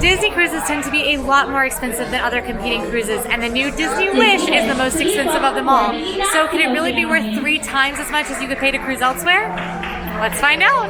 Disney cruises tend to be a lot more expensive than other competing cruises, and the new Disney Wish is the most expensive of them all. So could it really be worth 3 times as much as you could pay to cruise elsewhere? Let's find out.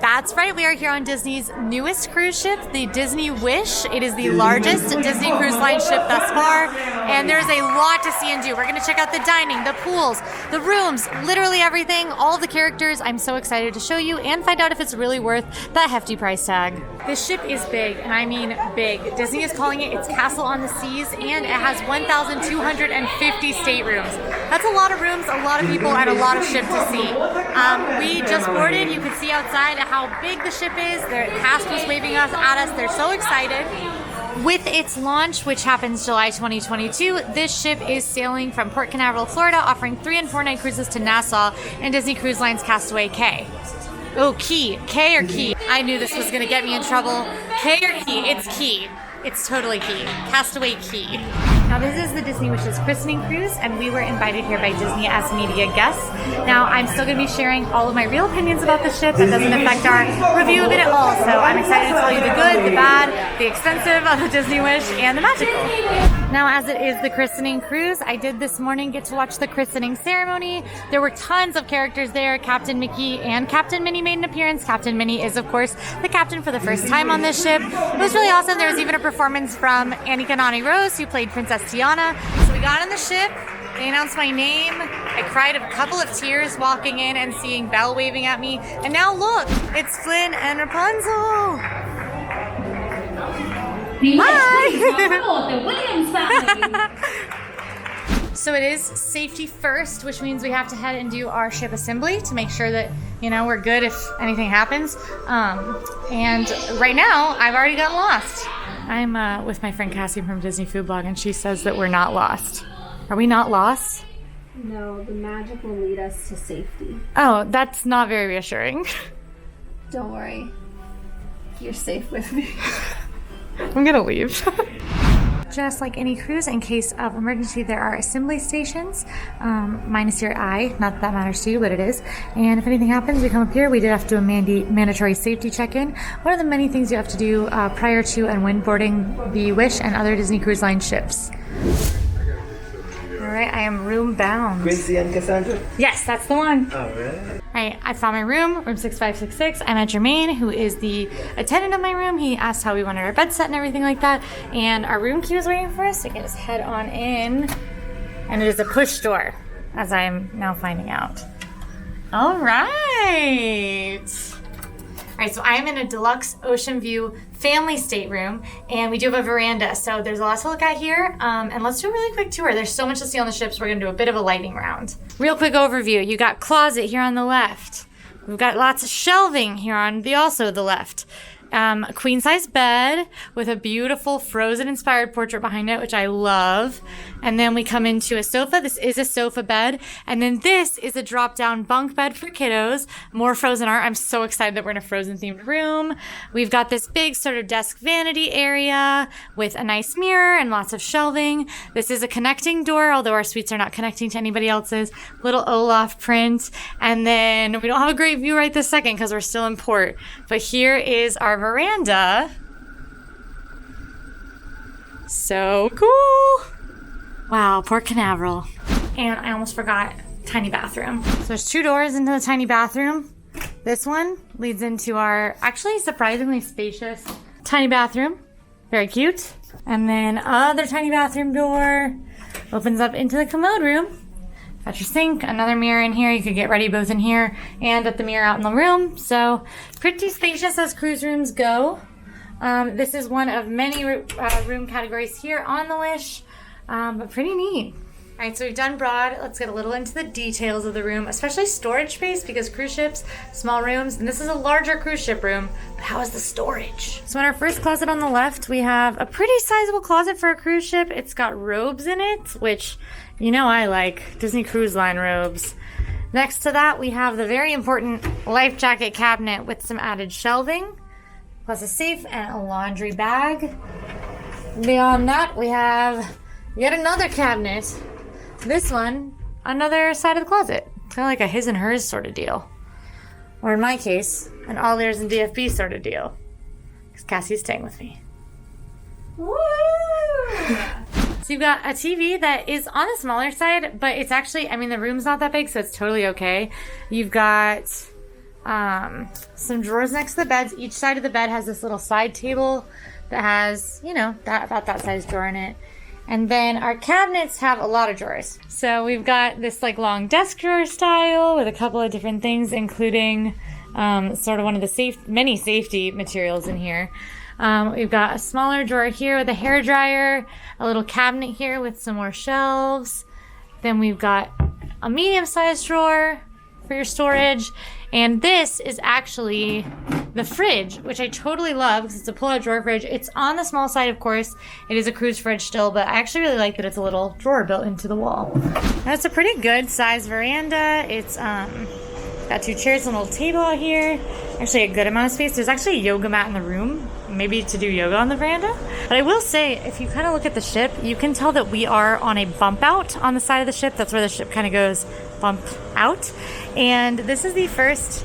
That's right, we are here on Disney's newest cruise ship, the Disney Wish. It is the largest Disney Cruise Line ship thus far, and there's a lot to see and do. We're going to check out the dining, the pools, the rooms, literally everything, all the characters. I'm so excited to show you and find out if it's really worth that hefty price tag. This ship is big, and I mean big. Disney is calling it its Castle on the Seas, and it has 1,250 staterooms. That's a lot of rooms, a lot of people, and a lot of ship to see. We just boarded. You can see outside how big the ship is. The cast was waving at us. They're so excited. With its launch, which happens July 2022, this ship is sailing from Port Canaveral, Florida, offering 3- and 4-night cruises to Nassau and Disney Cruise Line's Castaway Cay. Oh, Key. K or Key? I knew this was going to get me in trouble. K or Key? It's Key. It's totally Key. Castaway Cay. Now this is the Disney Wish's christening cruise, and we were invited here by Disney as media guests. Now I'm still going to be sharing all of my real opinions about the ship. It doesn't affect our review of it at all, so I'm excited to tell you the good, the bad, the expensive of the Disney Wish, and the magical. Now as it is the christening cruise, I did this morning get to watch the christening ceremony. There were tons of characters there. Captain Mickey and Captain Minnie made an appearance. Captain Minnie is of course the captain for the first time on this ship. It was really awesome. There was even a performance from Annie Kanani Rose, who played Princess Tiana. So we got on the ship, they announced my name. I cried a couple of tears walking in and seeing Belle waving at me. And now look, it's Flynn and Rapunzel. Hi! So it is safety first, which means we have to head and do our ship assembly to make sure that, you know, we're good if anything happens. And right now, I've already gotten lost. I'm with my friend Cassie from Disney Food Blog, and she says that we're not lost. Are we not lost? No, the magic will lead us to safety. Oh, that's not very reassuring. Don't worry. You're safe with me. I'm gonna leave. Just like any cruise, in case of emergency, there are assembly stations. Mine is here at I. Not that that matters to you, but it is. And if anything happens, we come up here. We did have to do a mandatory safety check-in. One of the many things you have to do prior to and when boarding the Wish and other Disney Cruise Line ships. All right, I am room bound. Quincy and Cassandra? Yes, that's the one. All right. I found my room 6566. I met Jermaine, who is the attendant of my room. He asked how we wanted our bed set and everything like that. And our room key was waiting for us. So we can just head on in. And it is a push door, as I am now finding out. All right. All right, so I am in a deluxe ocean view family stateroom, and we do have a veranda, so there's a lot to look at here. And let's do a really quick tour. There's so much to see on the ships. We're gonna do a bit of a lightning round. Real quick overview. You got closet here on the left. We've got lots of shelving here on the left. A queen-size bed with a beautiful Frozen-inspired portrait behind it, which I love. And then we come into a sofa. This is a sofa bed. And then this is a drop-down bunk bed for kiddos. More Frozen art. I'm so excited that we're in a Frozen-themed room. We've got this big sort of desk vanity area with a nice mirror and lots of shelving. This is a connecting door, although our suites are not connecting to anybody else's. Little Olaf print. And then we don't have a great view right this second because we're still in port. But here is our veranda. So cool. Wow, Port Canaveral. And I almost forgot tiny bathroom. So there's 2 doors into the tiny bathroom. This one leads into our actually surprisingly spacious tiny bathroom. Very cute. And then other tiny bathroom door opens up into the commode room. Got your sink, another mirror in here. You could get ready both in here and at the mirror out in the room. So pretty spacious as cruise rooms go. This is one of many room categories here on the Wish, but pretty neat. All right, so we've done broad. Let's get a little into the details of the room, especially storage space, because cruise ships, small rooms, and this is a larger cruise ship room, but how is the storage? So in our first closet on the left, we have a pretty sizable closet for a cruise ship. It's got robes in it, which, you know, I like Disney Cruise Line robes. Next to that, we have the very important life jacket cabinet with some added shelving, plus a safe and a laundry bag. Beyond that, we have yet another cabinet. This one another side of the closet. It's kind of like a his and hers sort of deal. Or in my case, an all ears and DFB sort of deal. Because Cassie's staying with me. Woo! So you've got a TV that is on the smaller side, but it's actually, I mean, the room's not that big, so it's totally okay. You've got some drawers next to the beds. Each side of the bed has this little side table that has, you know, about that size drawer in it. And then our cabinets have a lot of drawers. So we've got this like long desk drawer style with a couple of different things, including sort of one of the many safety materials in here. We've got a smaller drawer here with a hair dryer, a little cabinet here with some more shelves. Then we've got a medium-sized drawer for your storage. And this is actually the fridge, which I totally love because it's a pull-out drawer fridge. It's on the small side, of course. It is a cruise fridge still, but I actually really like that it's a little drawer built into the wall. Now, it's a pretty good size veranda. It's got 2 chairs and a little table out here. Actually, a good amount of space. There's actually a yoga mat in the room, maybe to do yoga on the veranda. But I will say, if you kind of look at the ship, you can tell that we are on a bump out on the side of the ship. That's where the ship kind of goes bump out. And this is the first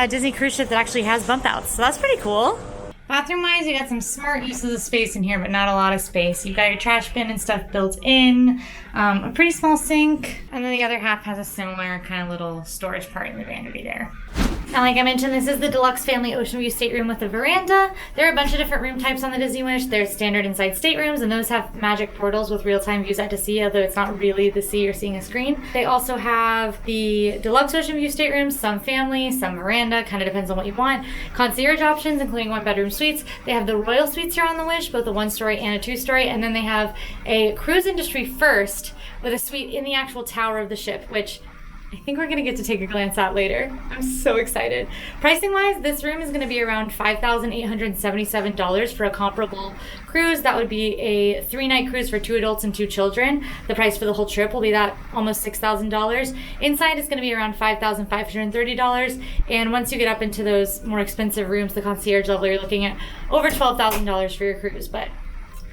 Disney cruise ship that actually has bump outs. So that's pretty cool. Bathroom wise, you got some smart uses of space in here, but not a lot of space. You've got your trash bin and stuff built in, a pretty small sink, and then the other half has a similar kind of little storage part in the vanity there. Now, like I mentioned, this is the deluxe family ocean view stateroom with a veranda. There are a bunch of different room types on the Disney Wish. There's standard inside staterooms, and those have magic portals with real-time views out to sea, although it's not really the sea, you're seeing a screen. They also have the deluxe ocean view staterooms, some family, some veranda, kind of depends on what you want. Concierge options, including 1-bedroom suites. They have the royal suites here on the Wish, both a 1-story and a 2-story, and then they have a cruise industry first with a suite in the actual tower of the ship, which I think we're going to get to take a glance at later. I'm so excited. Pricing wise, this room is going to be around $5,877 for a comparable cruise. That would be a 3-night cruise for 2 adults and 2 children. The price for the whole trip will be that almost $6,000. Inside is going to be around $5,530. And once you get up into those more expensive rooms, the concierge level, you're looking at over $12,000 for your cruise. But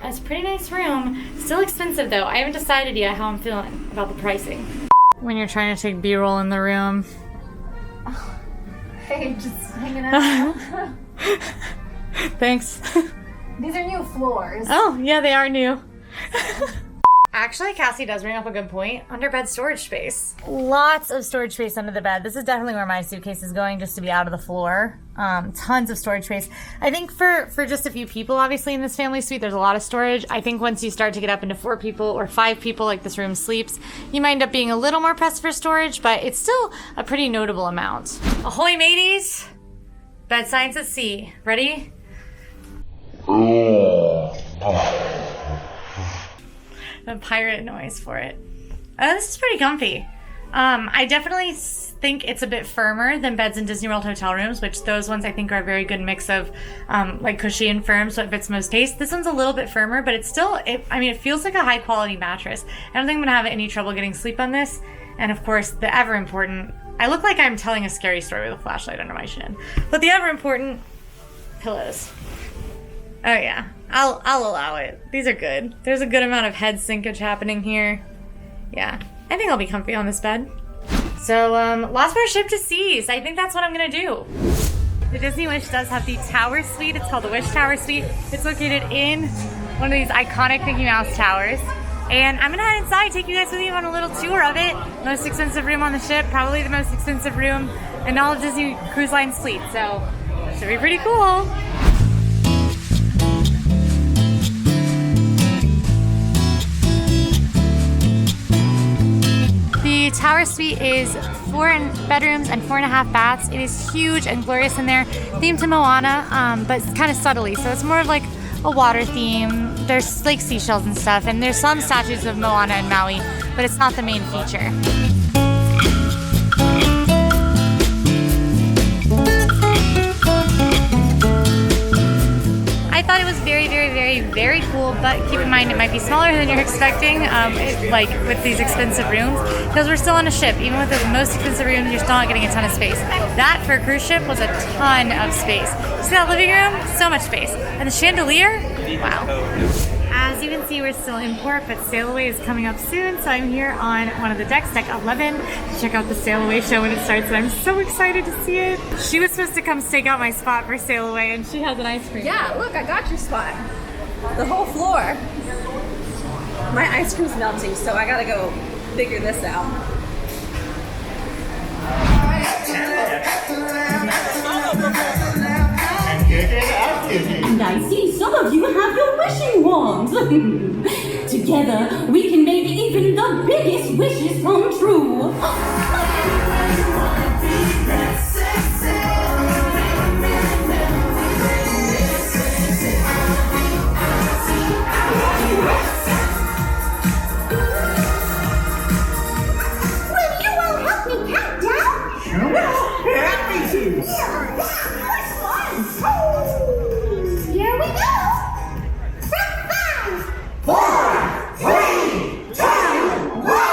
that's a pretty nice room. Still expensive though. I haven't decided yet how I'm feeling about the pricing. When you're trying to take B-roll in the room. Oh, hey, just hanging out. Thanks. These are new floors. Oh, yeah, they are new. Actually, Cassie does bring up a good point. Underbed storage space. Lots of storage space under the bed. This is definitely where my suitcase is going, just to be out of the floor. Tons of storage space. I think for just a few people, obviously, in this family suite, there's a lot of storage. I think once you start to get up into 4 people or 5 people, like this room sleeps, you might end up being a little more pressed for storage, but it's still a pretty notable amount. Ahoy, mateys! Bed science at sea. Ready? A pirate noise for it. This is pretty comfy. I definitely think it's a bit firmer than beds in Disney World hotel rooms, which those ones I think are a very good mix of like cushy and firm, so it fits most tastes. This one's a little bit firmer, but it's still, it feels like a high quality mattress. I don't think I'm gonna have any trouble getting sleep on this. And of course, the ever important, I look like I'm telling a scary story with a flashlight under my chin, but the ever important pillows. Oh yeah, I'll allow it. These are good. There's a good amount of head sinkage happening here. Yeah, I think I'll be comfy on this bed. So, last more ship to seas. I think that's what I'm gonna do. The Disney Wish does have the Tower Suite. It's called the Wish Tower Suite. It's located in one of these iconic Mickey Mouse towers. And I'm gonna head inside, take you guys with me on a little tour of it. Most expensive room on the ship, probably the most expensive room in all of Disney Cruise Line's fleet. So, it should be pretty cool. The Tower Suite is 4 bedrooms and 4.5 baths. It is huge and glorious in there, themed to Moana, but kind of subtly. So it's more of like a water theme. There's like seashells and stuff, and there's some statues of Moana and Maui, but it's not the main feature. I thought it was very, very, very, very cool, but keep in mind it might be smaller than you're expecting, like with these expensive rooms, because we're still on a ship. Even with the most expensive rooms, you're still not getting a ton of space. That for a cruise ship was a ton of space. See that living room? So much space. And the chandelier? Wow. As you can see, we're still in port, but Sail Away is coming up soon, so I'm here on one of the decks, deck 11, to check out the Sail Away show when it starts, and I'm so excited to see it. She was supposed to come stake out my spot for Sail Away, and she has an ice cream. Yeah, look, I got your spot. The whole floor. My ice cream's melting, so I gotta go figure this out. And I see some of you have your wishing wands. Together, we can make even the biggest wishes come true. Will you all help me count down? Happy to. Here we go! 5, 4, 3, 2, 1!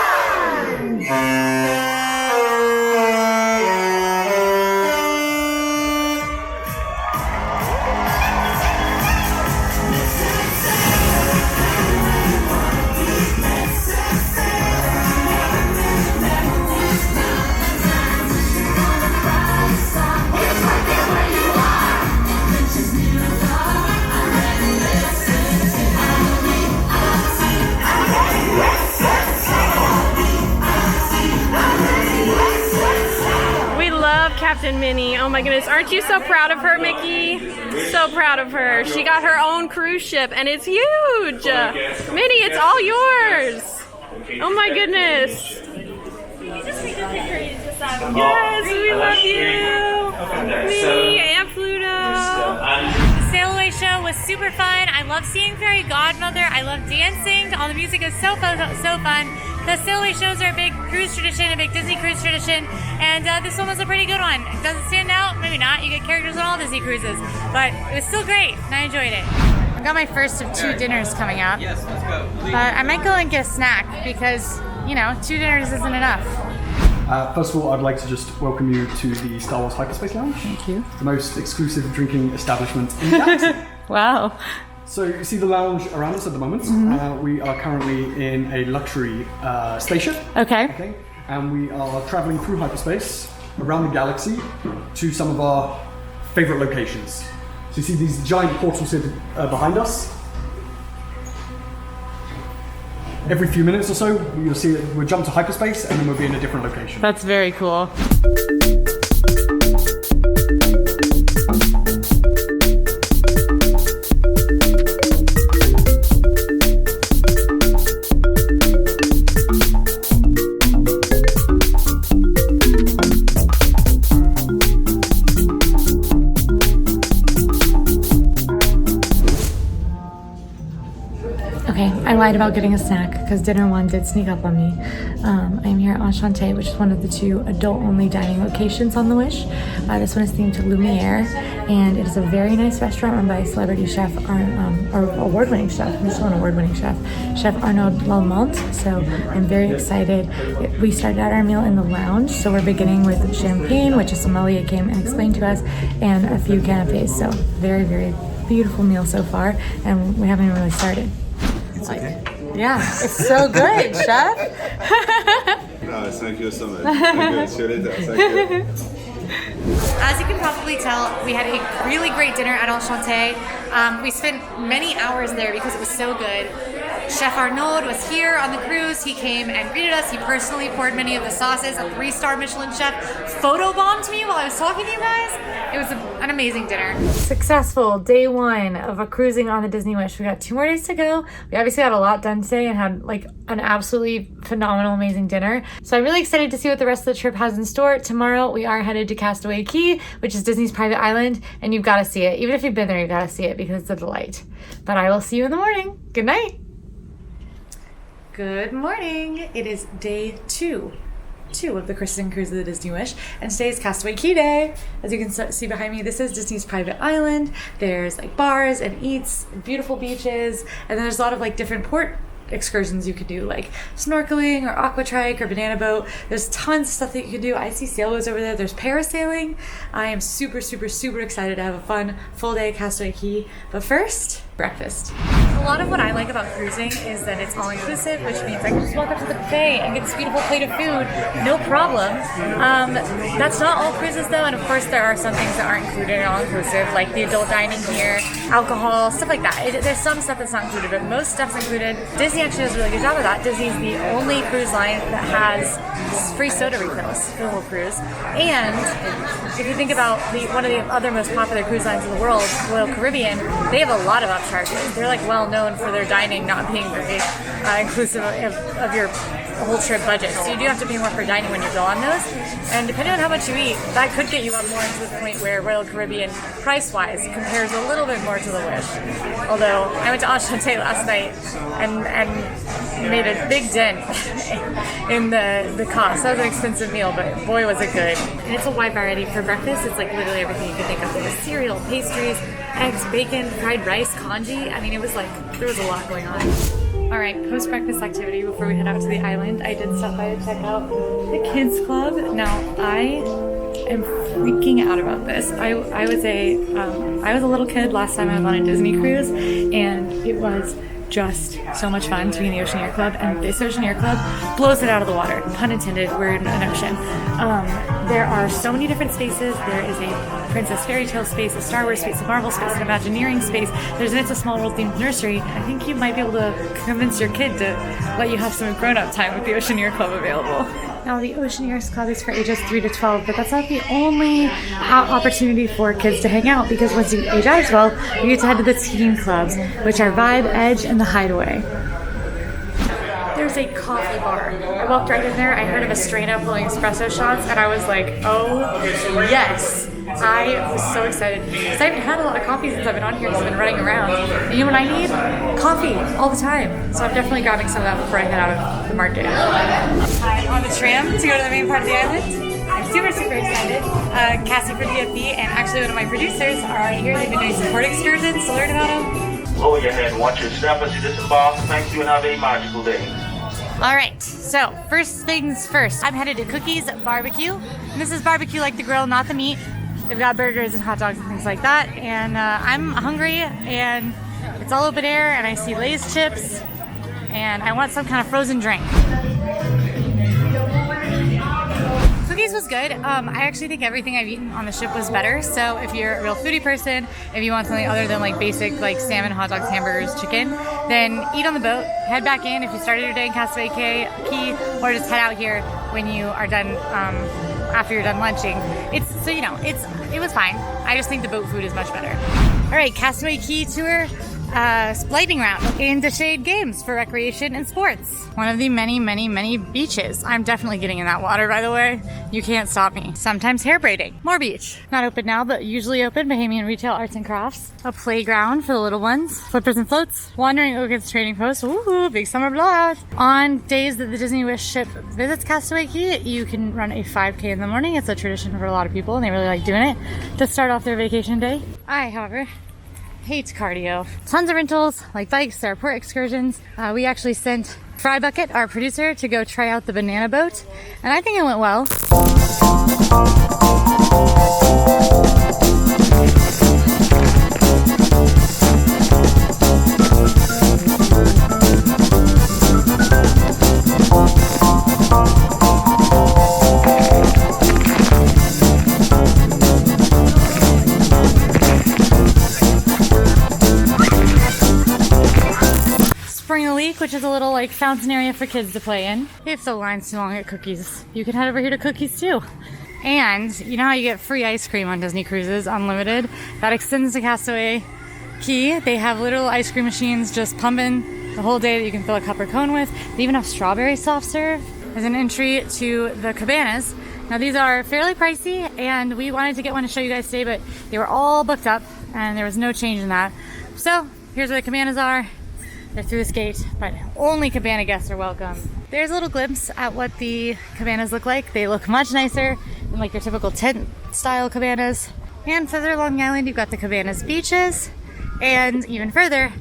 Captain Minnie. Oh my goodness, aren't you so proud of her, Mickey? So proud of her. She got her own cruise ship and it's huge. Minnie, it's all yours. Oh my goodness. Yes, we love you. Minnie and Pluto. The Sail Away show was super fun. I love seeing Fairy Godmother. I love dancing. All the music is so fun, so fun. The Sail Away shows are a big cruise tradition, a big Disney cruise tradition, and this one was a pretty good one. It doesn't stand out, maybe not. You get characters on all Disney cruises, but it was still great, and I enjoyed it. I've got my first of 2 dinners coming up. Yes, let's go. I might go and get a snack because, you know, 2 dinners isn't enough. First of all, I'd like to just welcome you to the Star Wars Hyperspace Lounge. Thank you. The most exclusive drinking establishment in the galaxy. Wow. So you see the lounge around us at the moment. We are currently in a luxury spaceship. Okay. And we are traveling through hyperspace around the galaxy to some of our favorite locations. So you see these giant portals here behind us. Every few minutes or so, you'll see it, we'll jump to hyperspace and then we'll be in a different location. That's very cool. I lied about getting a snack because dinner one did sneak up on me. I'm here at Enchante, which is one of the 2 adult-only dining locations on the Wish. This one is themed to Lumiere, and it is a very nice restaurant run by a celebrity chef, or award-winning chef, Michelin award-winning chef, Chef Arnaud Lallemant. So I'm very excited. We started out our meal in the lounge, so we're beginning with champagne, which a sommelier came and explained to us, and a few canapes. So very, very beautiful meal so far, and we haven't even really started. Yeah, it's so good, chef. No, thank you so much. Thank you. See you later. Thank you. As you can probably tell, we had a really great dinner at Enchante. We spent many hours there because it was so good. Chef Arnaud was here on the cruise. He came and greeted us. He personally poured many of the sauces. A 3-star Michelin chef photobombed me while I was talking to you guys. It was an amazing dinner. Successful day 1 of a cruising on the Disney Wish. We got 2 more days to go. We obviously had a lot done today and had like an absolutely phenomenal, amazing dinner. So I'm really excited to see what the rest of the trip has in store. Tomorrow we are headed to Castaway Cay, which is Disney's private island, and you've got to see it. Even if you've been there, you've got to see it because it's a delight. But I will see you in the morning. Good night. Good morning. It is day 2 of the Kristen Cruise of the Disney Wish, and today is Castaway Cay Day. As you can see behind me, this is Disney's private island. There's like bars and eats, beautiful beaches, and then there's a lot of like different port excursions you could do, like snorkeling or aquatrike or banana boat. There's tons of stuff that you can do. I see sailboats over there. There's parasailing. I am super, super, super excited to have a fun full day at Castaway Cay. But first, breakfast. A lot of what I like about cruising is that it's all-inclusive, which means I can just walk up to the buffet and get this beautiful plate of food, no problem. That's not all cruises though, and of course there are some things that aren't included in all-inclusive, like the adult dining here, alcohol, stuff like that. There's some stuff that's not included, but most stuff's included. Disney actually does a really good job of that. Disney's the only cruise line that has free soda refills for the whole cruise. And if you think about one of the other most popular cruise lines in the world, Royal Caribbean, they have a lot of upcharges. They're like well known for their dining not being very inclusive of your whole trip budget. So you do have to pay more for dining when you go on those. And depending on how much you eat, that could get you up more into the point where Royal Caribbean, price-wise, compares a little bit more to the Wish. Although I went to Enchanté last night and made a big dent in the cost. That was an expensive meal, but boy was it good. And it's a wide variety for breakfast. It's like literally everything you could think of. There was cereal, pastries, eggs, bacon, fried rice, congee. I mean, it was like, there was a lot going on. All right, post-breakfast activity before we head out to the island. I did stop by to check out the kids club. Now, I am freaking out about this. I was a little kid last time I was on a Disney cruise, and it was just so much fun to be in the Oceaneer Club, and this Oceaneer Club blows it out of the water. Pun intended, we're in an ocean. There are so many different spaces. There is a Princess Fairy Tale space, a Star Wars space, a Marvel space, an Imagineering space. There's an It's a Small World themed nursery. I think you might be able to convince your kid to let you have some grown-up time with the Oceaneer Club available. Now, the Oceaneers Club is for ages 3 to 12, but that's not the only opportunity for kids to hang out, because once you age out as well, you get to head to the teen clubs, which are Vibe, Edge, and the Hideaway. There's a coffee bar. I walked right in there, I heard of a strain-up pulling espresso shots, and I was like, oh, yes! I was so excited, because I haven't had a lot of coffee since I've been on here, because I've been running around. And you know what I need? Coffee, all the time. So I'm definitely grabbing some of that before I head out of the market. I'm on the tram to go to the main part of the island. I'm super excited. Cassie for DFB and actually one of my producers are here. They've been doing support excursions to learn about them. Lower your head, watch your step as you disembark. Thank you and have a magical day. All right, so first things first. I'm headed to Cookies Barbecue. And this is barbecue like the grill, not the meat. They've got burgers and hot dogs and things like that. And I'm hungry, and it's all open air, and I see Lay's chips, and I want some kind of frozen drink. Cookies was good. I actually think everything I've eaten on the ship was better. So if you're a real foodie person, if you want something other than like basic like salmon, hot dogs, hamburgers, chicken, then eat on the boat, head back in if you started your day in Castaway Cay, or just head out here when you are done, after you're done lunching. It was fine. I just think the boat food is much better. All right, Castaway Cay tour. Lightning round in the Shade Games for recreation and sports. One of the many, many, many beaches. I'm definitely getting in that water, by the way. You can't stop me. Sometimes hair braiding. More beach. Not open now, but usually open. Bahamian Retail Arts and Crafts. A playground for the little ones. Flippers and floats. Wandering Oaken's trading post. Ooh, big summer blowout. On days that the Disney Wish ship visits Castaway Cay, you can run a 5K in the morning. It's a tradition for a lot of people, and they really like doing it to start off their vacation day. I, however, hate cardio. Tons of rentals, like bikes, there are port excursions. We actually sent Fry Bucket, our producer, to go try out the banana boat, and I think it went well. Which is a little like fountain area for kids to play in. If the line's too long at Cookies, you can head over here to Cookies too. And you know how you get free ice cream on Disney cruises, unlimited? That extends to Castaway Cay. They have literal ice cream machines just pumping the whole day that you can fill a cup or cone with. They even have strawberry soft serve as an entry to the cabanas. Now these are fairly pricey, and we wanted to get one to show you guys today, but they were all booked up and there was no change in that. So here's where the cabanas are. They're through this gate, but only cabana guests are welcome. There's a little glimpse at what the cabanas look like. They look much nicer than like your typical tent style cabanas. And further along the island, you've got the cabanas beaches, and even further,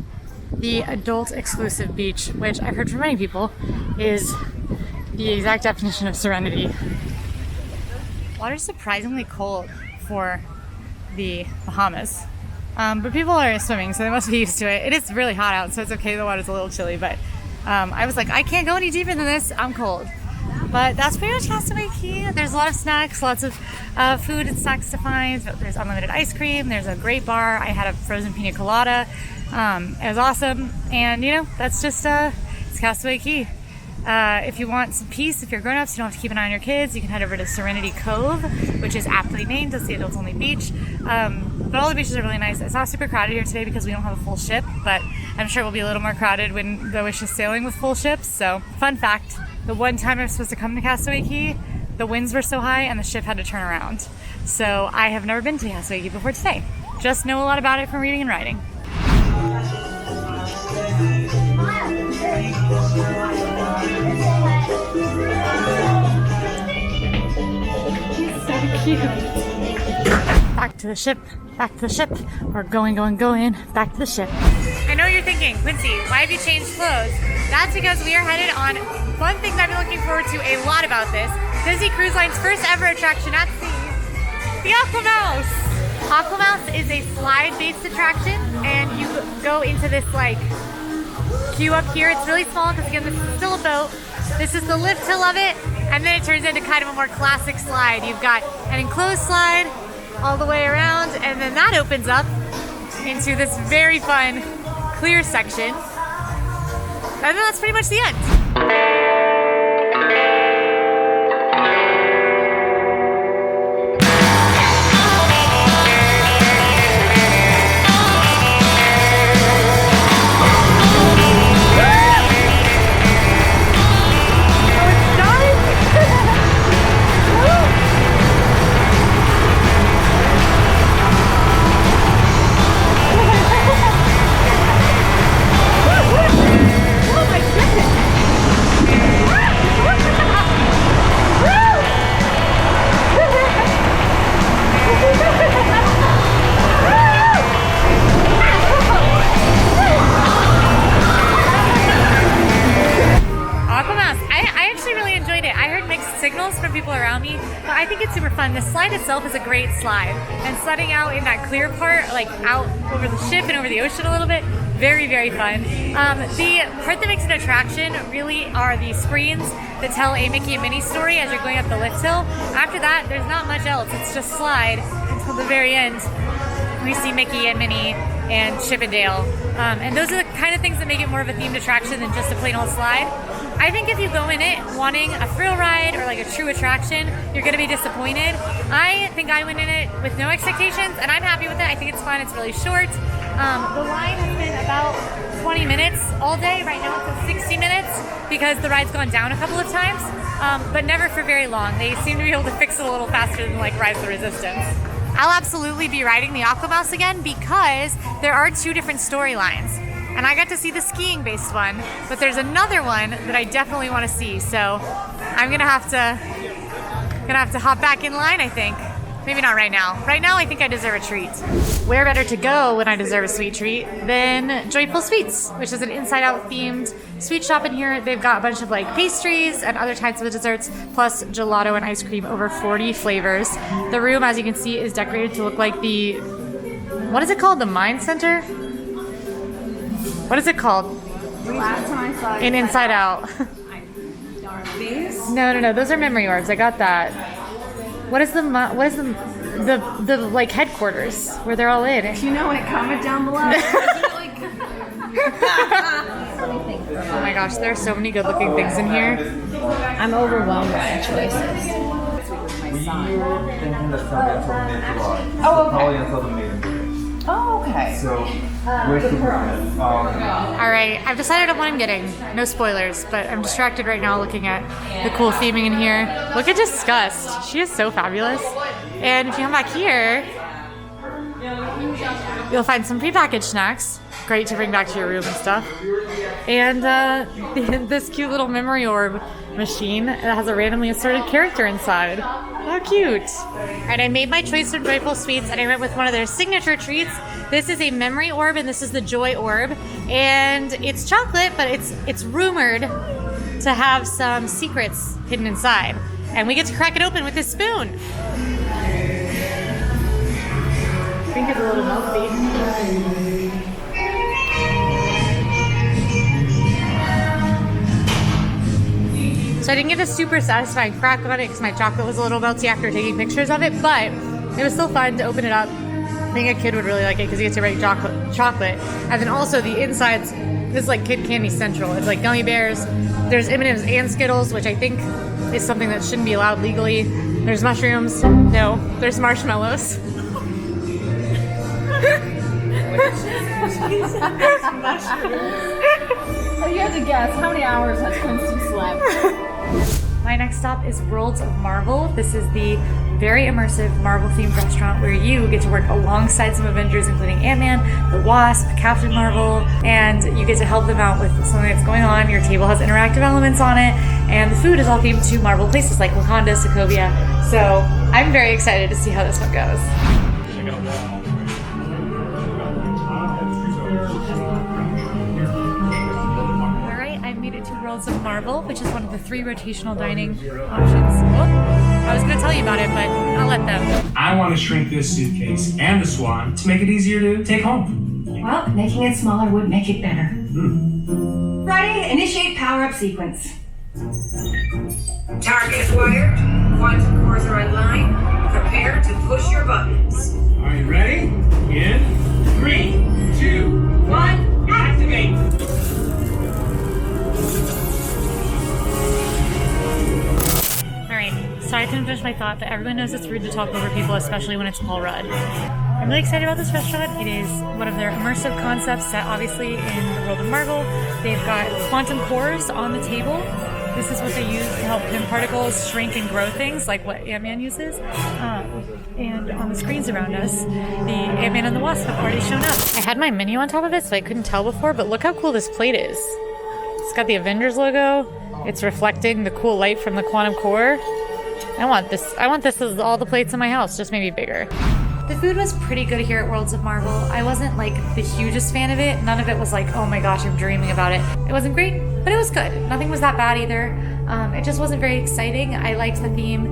the adult exclusive beach, which I've heard from many people is the exact definition of serenity. Water's surprisingly cold for the Bahamas. But people are swimming, so they must be used to it. It is really hot out, so it's okay. The water's a little chilly, but I was like, I can't go any deeper than this. I'm cold. But that's pretty much Castaway Cay. There's a lot of snacks, lots of food and snacks to find. There's unlimited ice cream. There's a great bar. I had a frozen pina colada. It was awesome. And, you know, that's just it's Castaway Cay. If you want some peace, if you're grown-ups, you don't have to keep an eye on your kids, you can head over to Serenity Cove, which is aptly named as the adults-only beach. But all the beaches are really nice. It's not super crowded here today because we don't have a full ship, but I'm sure it will be a little more crowded when the Wish is sailing with full ships. So, fun fact, the one time I was supposed to come to Castaway Cay, the winds were so high and the ship had to turn around. So I have never been to Castaway Cay before today. Just know a lot about it from reading and writing. So cute. Back to the ship, back to the ship. We're going, back to the ship. I know you're thinking, Quincy, why have you changed clothes? That's because we are headed on one thing that I've been looking forward to a lot about this. Disney Cruise Line's first ever attraction at sea, the Aquamouse. Aquamouse is a slide-based attraction, and you go into this like queue up here. It's really small because again, this is still a boat. This is the lift hill of it, and then it turns into kind of a more classic slide. You've got an enclosed slide all the way around, and then that opens up into this very fun clear section. And then that's pretty much the end. From people around me, but I think it's super fun. The slide itself is a great slide, and sliding out in that clear part, like out over the ship and over the ocean a little bit, very, very fun. The part that makes an attraction really are the screens that tell a Mickey and Minnie story as you're going up the lift hill. After that, there's not much else. It's just slide until the very end. We see Mickey and Minnie and Chip and Dale. And those are the kind of things that make it more of a themed attraction than just a plain old slide. I think if you go in it wanting a thrill ride or like a true attraction, you're going to be disappointed. I think I went in it with no expectations, and I'm happy with it. I think it's fun. It's really short. The line has been about 20 minutes all day. Right now it's at 60 minutes because the ride's gone down a couple of times, but never for very long. They seem to be able to fix it a little faster than like Rise of the Resistance. I'll absolutely be riding the Aquamouse again because there are two different storylines. And I got to see the skiing-based one, but there's another one that I definitely want to see. So I'm gonna have to hop back in line, I think. Maybe not right now. Right now, I think I deserve a treat. Where better to go when I deserve a sweet treat than Joyful Sweets, which is an inside-out themed sweet shop in here. They've got a bunch of like pastries and other types of desserts, plus gelato and ice cream, over 40 flavors. The room, as you can see, is decorated to look like the, what is it called? The Mind Center? What is it called? Last time I saw it, In Inside Out. these. No. Those are memory orbs. I got that. What is the like headquarters where they're all in? If you know it, comment down below. Oh my gosh, there are so many good-looking things in here. I'm overwhelmed by the choices. Probably until the meeting. Oh, okay. So, where's the All right, I've decided on what I'm getting. No spoilers, but I'm distracted right now looking at the cool theming in here. Look at Disgust. She is so fabulous. And if you come back here, you'll find some prepackaged snacks. Great to bring back to your room and stuff. And this cute little memory orb machine that has a randomly assorted character inside. How cute. Alright, I made my choice from Joyful Sweets and I went with one of their signature treats. This is a memory orb and this is the Joy Orb. And it's chocolate, but it's rumored to have some secrets hidden inside. And we get to crack it open with this spoon. think it's a little melty. So I didn't get a super satisfying crack on it because my chocolate was a little melty after taking pictures of it, but it was still fun to open it up. I think a kid would really like it because he gets to write chocolate. And then also the insides, this is like kid candy central. It's like gummy bears. There's M&Ms and Skittles, which I think is something that shouldn't be allowed legally. There's mushrooms. No, there's marshmallows. You have to guess, how many hours has Quincy slept? My next stop is Worlds of Marvel. This is the very immersive Marvel-themed restaurant where you get to work alongside some Avengers, including Ant-Man, the Wasp, Captain Marvel, and you get to help them out with something that's going on. Your table has interactive elements on it, and the food is all themed to Marvel places like Wakanda, Sokovia. So I'm very excited to see how this one goes. Worlds of Marvel, which is one of the 3 rotational dining options. Well, I was going to tell you about it, but I'll let them. I want to shrink this suitcase and the Swan to make it easier to take home. Well, making it smaller would make it better. Friday, initiate power-up sequence. Target acquired. Quantum cores are online. Prepare to push your buttons. Are you ready? In 3, 2, 1, activate! Sorry I couldn't finish my thought, but everyone knows it's rude to talk over people, especially when it's Paul Rudd. I'm really excited about this restaurant. It is one of their immersive concepts set obviously in the world of Marvel. They've got quantum cores on the table. This is what they use to help Pym particles shrink and grow things, like what Ant-Man uses. And on the screens around us, the Ant-Man and the Wasp have already shown up. I had my menu on top of it, so I couldn't tell before, but look how cool this plate is. It's got the Avengers logo. It's reflecting the cool light from the quantum core. I want this as all the plates in my house, just maybe bigger. The food was pretty good here at Worlds of Marvel. I wasn't like the hugest fan of it. None of it was like, oh my gosh, I'm dreaming about it. It wasn't great, but it was good. Nothing was that bad either. It just wasn't very exciting. I liked the theme.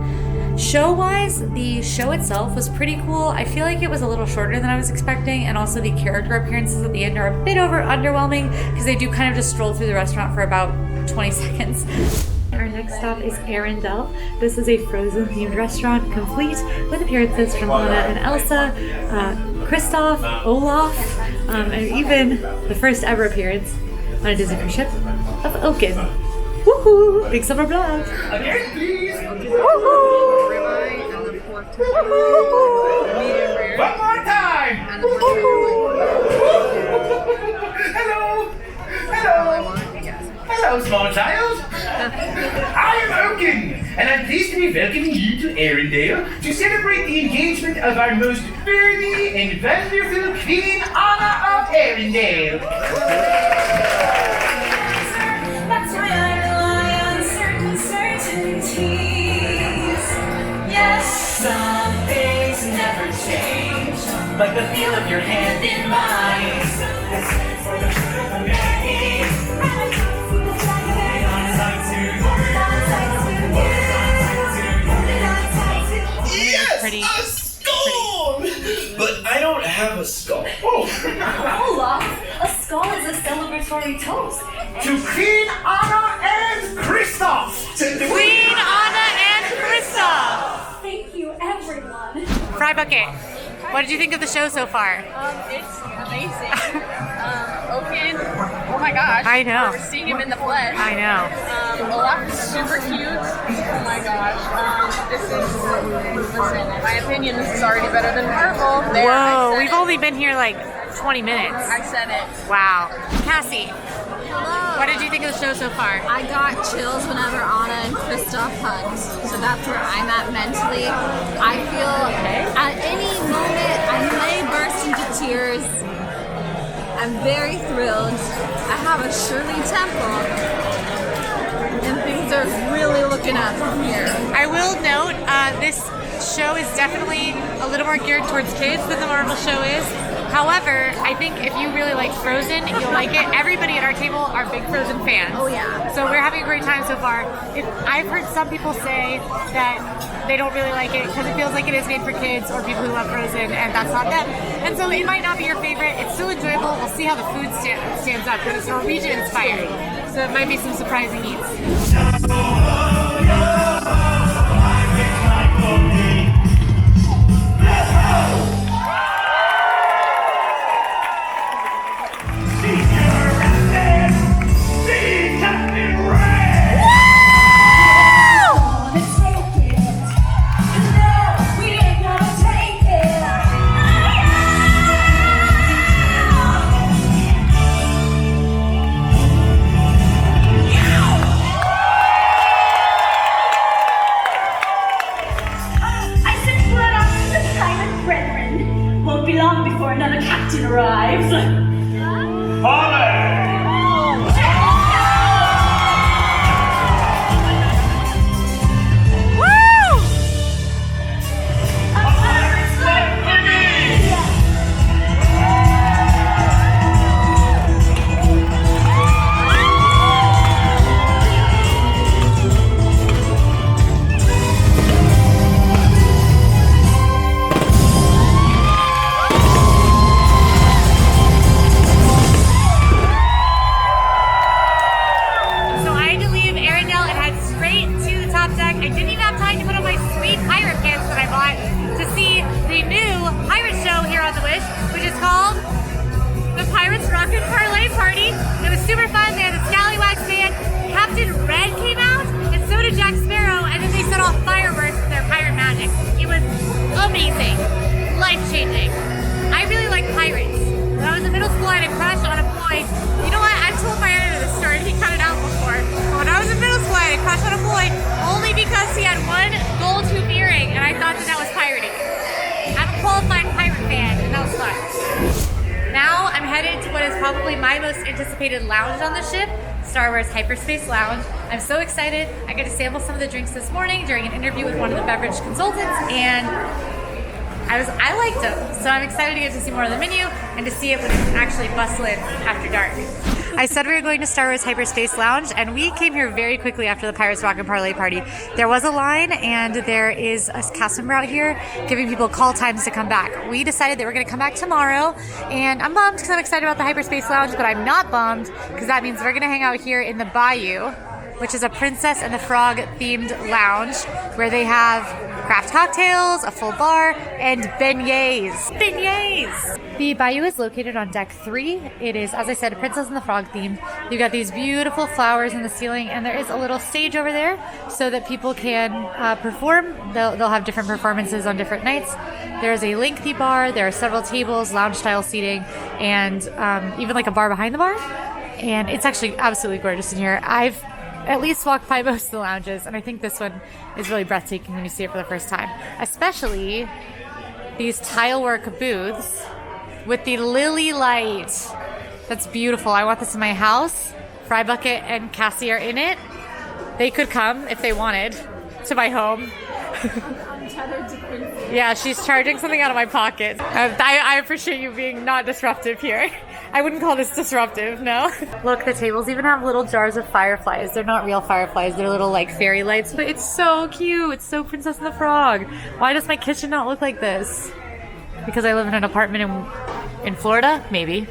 Show-wise, the show itself was pretty cool. I feel like it was a little shorter than I was expecting, and also the character appearances at the end are a bit underwhelming because they do kind of just stroll through the restaurant for about 20 seconds. Our next stop is Arendelle. This is a Frozen-themed restaurant, complete with appearances from Anna and Elsa, Kristoff, Olaf, and even the first ever appearance on a Disney cruise ship of Oaken. Woohoo! Big silver blood. Again, please. Woohoo! One more time. Hello. Hello, small child. I am Oaken, and I'm pleased to be welcoming you to Arendelle to celebrate the engagement of our most worthy and wonderful Queen Anna of Arendelle. That's why I rely on certain certainties. Yes, some things never change, Like the feel of your hand in mine. Yes, A skull! But I don't have a skull. Olaf, a skull is a celebratory toast. To Queen Anna and Kristoff! Queen Anna and Kristoff! Thank you, everyone. Fry Bucket, what did you think of the show so far? It's amazing. Oaken, oh my gosh. I know. We're seeing him in the flesh. I know. Olaf is super cute. Oh my gosh. Listen, in my opinion, this is already better than Marvel. There, Whoa, we've only been here like 20 minutes. I said it. Wow. Cassie, Hello. what did you think of the show so far? I got chills whenever Anna and Kristoff hugged, so that's where I'm at mentally. I feel at any moment I may burst into tears. I'm very thrilled. I have a Shirley Temple, and things are really looking up from here. I will note, this show is definitely a little more geared towards kids than the Marvel show is. However, I think if you really like Frozen, you'll like it. Everybody at our table are big Frozen fans. Oh, yeah. So we're having a great time so far. I've heard some people say that they don't really like it because it feels like it is made for kids or people who love Frozen, and that's not them. And so it might not be your favorite. It's still enjoyable. We'll see how the food stands up because it's Norwegian inspired. So it might be some surprising eats. Won't be long before another captain arrives. Life-changing. I really like pirates. When I was in middle school, I had a crush on a boy. You know what? I've told my editor this story. He cut it out before. When I was in middle school, I had a crush on a boy only because he had one gold tooth earring, and I thought that was pirating. I'm a qualified pirate fan, and that was fun. Now I'm headed to what is probably my most anticipated lounge on the ship, Star Wars Hyperspace Lounge. I'm so excited. I got to sample some of the drinks this morning during an interview with one of the beverage consultants, and I liked them, so I'm excited to get to see more of the menu and to see it when it's actually bustling after dark. I said we were going to Star Wars Hyperspace Lounge, and we came here very quickly after the Pirates Rock and Parlay party. There was a line, and there is a cast member out here giving people call times to come back. We decided that we're going to come back tomorrow, and I'm bummed because I'm excited about the Hyperspace Lounge, but I'm not bummed because that means we're going to hang out here in the Bayou, which is a Princess and the Frog themed lounge where they have craft cocktails, a full bar, and beignets. Beignets! The Bayou is located on deck 3. It is, as I said, Princess and the Frog themed. You've got these beautiful flowers in the ceiling, and there is a little stage over there so that people can perform. They'll have different performances on different nights. There's a lengthy bar, there are several tables, lounge-style seating, and even like a bar behind the bar. And it's actually absolutely gorgeous in here. I've at least walked by most of the lounges, and I think this one is really breathtaking when you see it for the first time. Especially these tilework booths with the lily light. That's beautiful. I want this in my house. Fry Bucket and Cassie are in it. They could come if they wanted to my home. Yeah, she's charging something out of my pocket. I appreciate you being not disruptive here. I wouldn't call this disruptive, no. Look, the tables even have little jars of fireflies. They're not real fireflies. They're little, like, fairy lights, but it's so cute. It's so Princess and the Frog. Why does my kitchen not look like this? Because I live in an apartment in Florida? Maybe.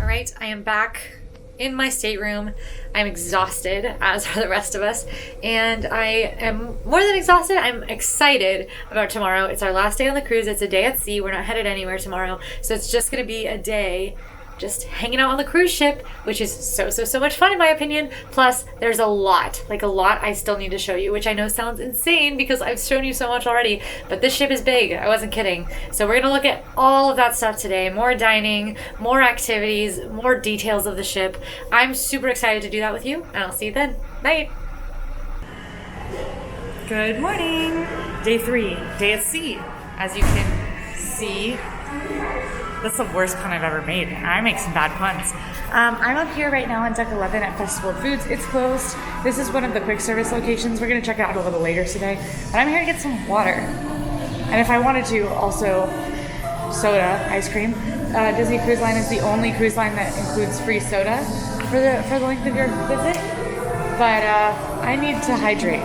All right, I am back in my stateroom. I'm exhausted, as are the rest of us, and I am more than exhausted. I'm excited about tomorrow. It's our last day on the cruise. It's a day at sea. We're not headed anywhere tomorrow, so it's just going to be a day just hanging out on the cruise ship, which is so much fun in my opinion. Plus, there's a lot I still need to show you, which I know sounds insane because I've shown you so much already, but this ship is big. I wasn't kidding. So we're gonna look at all of that stuff today. More dining, more activities, more details of the ship. I'm super excited to do that with you, and I'll see you then. Night. Good morning. Day 3, day at sea. As you can see, That's the worst pun I've ever made. I make some bad puns. I'm up here right now on deck 11 at Festival of Foods. It's closed. This is one of the quick service locations. We're gonna check it out a little later today. But I'm here to get some water. And if I wanted to, also soda, ice cream. Disney Cruise Line is the only cruise line that includes free soda for the length of your visit. But I need to hydrate.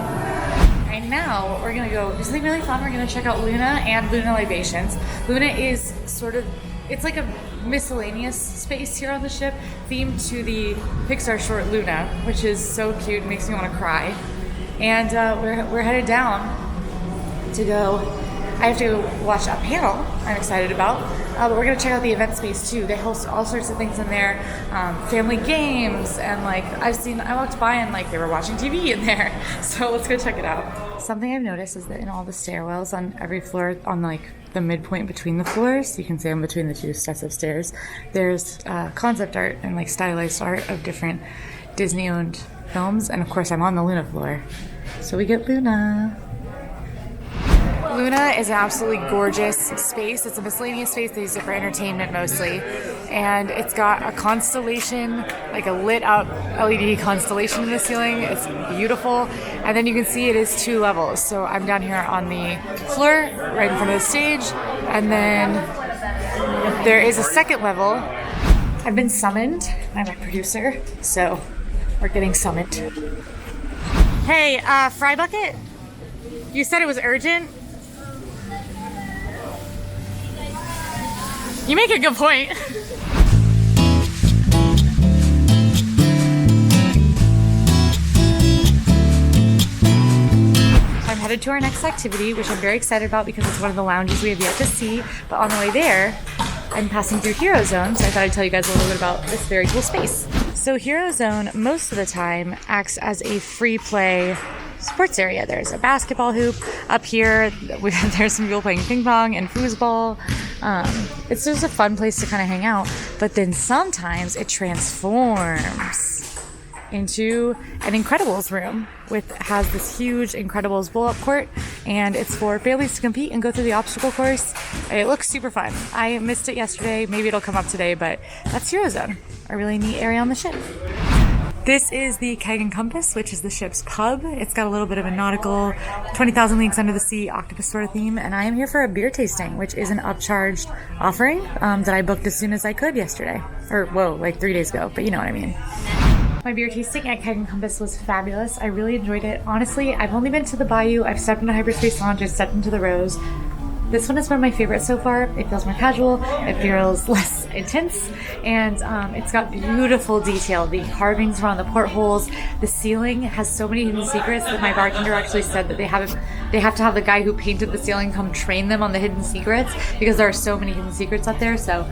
Right now, we're gonna go do something really fun. We're gonna check out Luna and Luna Libations. Luna is sort of, it's like a miscellaneous space here on the ship, themed to the Pixar short Luna, which is so cute, makes me want to cry. And we're headed down to go. I have to watch a panel I'm excited about, but we're gonna check out the event space too. They host all sorts of things in there, family games, and like I walked by and like they were watching TV in there. So let's go check it out. Something I've noticed is that in all the stairwells on every floor, on like the midpoint between the floors, you can see them between the two sets of stairs, there's concept art and like stylized art of different Disney-owned films, and of course I'm on the Luna floor. So we get Luna. Luna is an absolutely gorgeous space. It's a miscellaneous space. They use it for entertainment mostly. And it's got a constellation, like a lit up LED constellation in the ceiling. It's beautiful. And then you can see it is 2 levels. So I'm down here on the floor, right in front of the stage. And then there is a second level. I've been summoned by my producer. So we're getting summoned. Hey, Fry Bucket? You said it was urgent? You make a good point. I'm headed to our next activity, which I'm very excited about because it's one of the lounges we have yet to see. But on the way there, I'm passing through Hero Zone, so I thought I'd tell you guys a little bit about this very cool space. So Hero Zone, most of the time, acts as a free play sports area. There's a basketball hoop up here. There's some people playing ping pong and foosball. It's just a fun place to kind of hang out. But then sometimes it transforms into an Incredibles room, which has this huge Incredibles blow-up court, and it's for families to compete and go through the obstacle course. It looks super fun. I missed it yesterday. Maybe it'll come up today, but that's Hero Zone, a really neat area on the ship. This is the Keg and Compass, which is the ship's pub. It's got a little bit of a nautical 20,000 Leagues Under the Sea octopus sort of theme, and I am here for a beer tasting, which is an upcharged offering that I booked as soon as I could yesterday. Or, whoa, like 3 days ago, but you know what I mean. My beer tasting at Keg and Compass was fabulous. I really enjoyed it. Honestly, I've only been to the Bayou, I've stepped into Hyperspace Lounge, I've stepped into the Rose. This one is one of my favorites so far. It feels more casual, it feels less intense, and it's got beautiful detail. The carvings around the portholes, the ceiling has so many hidden secrets that my bartender actually said that they have to have the guy who painted the ceiling come train them on the hidden secrets because there are so many hidden secrets up there. So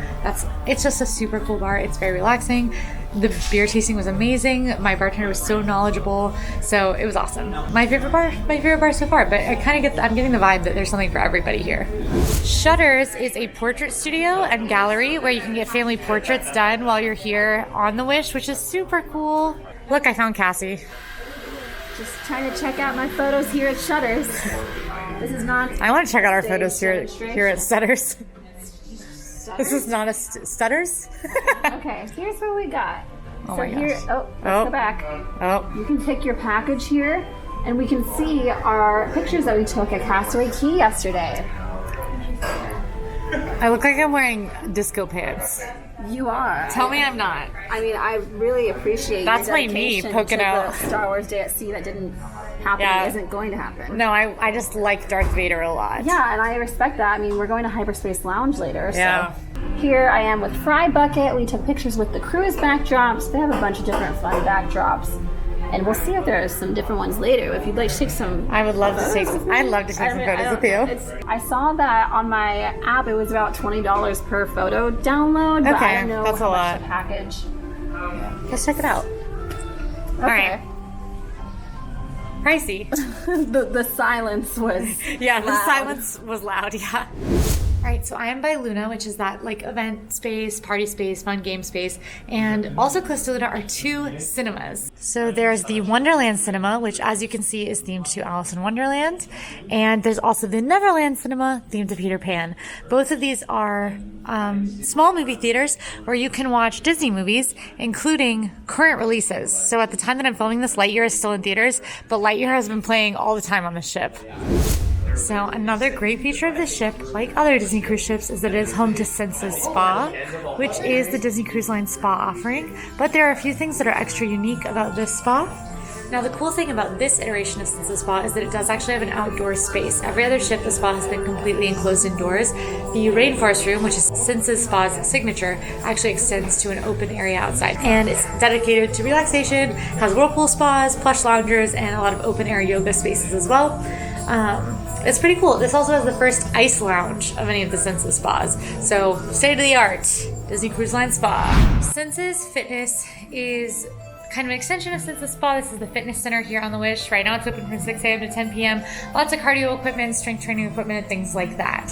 it's just a super cool bar. It's very relaxing. The beer tasting was amazing. My bartender was so knowledgeable, so it was awesome. My favorite bar so far, but I'm getting the vibe that there's something for everybody here. Shutters is a portrait studio and gallery where you can get family portraits done while you're here on the Wish, which is super cool. Look, I found Cassie. Just trying to check out my photos here at Shutters. This is not. I want to check out our photos here at Stutters. This is not a Stutters? Okay, here's what we got. Oh so my here, gosh. Let's go back. Oh. You can pick your package here, and we can see our pictures that we took at Castaway Cay yesterday. I look like I'm wearing disco pants. You are. Tell me I'm not. I mean, I really appreciate That's your my knee dedication poking to out. the Star Wars Day at Sea that didn't happen, Yeah. isn't going to happen. No, I just like Darth Vader a lot. Yeah, and I respect that. I mean, we're going to Hyperspace Lounge later, Yeah. so. Here I am with Fry Bucket. We took pictures with the cruise backdrops. They have a bunch of different fun backdrops. And we'll see if there's some different ones later. If you'd like to take some I would love to take some photos with you. I saw that on my app it was about $20 per photo download, but I don't know that's how a much lot. the package. Let's check it out. Okay. All right. Pricey. the silence was Yeah, the loud. silence was loud, yeah. All right, so I am by Luna, which is that like event space, party space, fun game space, and also close to Luna are 2 cinemas. So there's the Wonderland Cinema, which as you can see is themed to Alice in Wonderland, and there's also the Neverland Cinema themed to Peter Pan. Both of these are small movie theaters where you can watch Disney movies, including current releases. So at the time that I'm filming this, Lightyear is still in theaters, but Lightyear has been playing all the time on the ship. So another great feature of this ship, like other Disney cruise ships, is that it is home to Senses Spa, which is the Disney Cruise Line spa offering. But there are a few things that are extra unique about this spa. Now the cool thing about this iteration of Senses Spa is that it does actually have an outdoor space. Every other ship, the spa has been completely enclosed indoors. The Rainforest Room, which is Senses Spa's signature, actually extends to an open area outside. And it's dedicated to relaxation, has whirlpool spas, plush loungers, and a lot of open air yoga spaces as well. It's pretty cool. This also has the first ice lounge of any of the Senses spas. So state-of-the-art Disney Cruise Line spa. Senses Fitness is kind of an extension of Senses Spa. This is the fitness center here on the Wish. Right now it's open from 6 a.m. to 10 p.m. Lots of cardio equipment, strength training equipment, and things like that.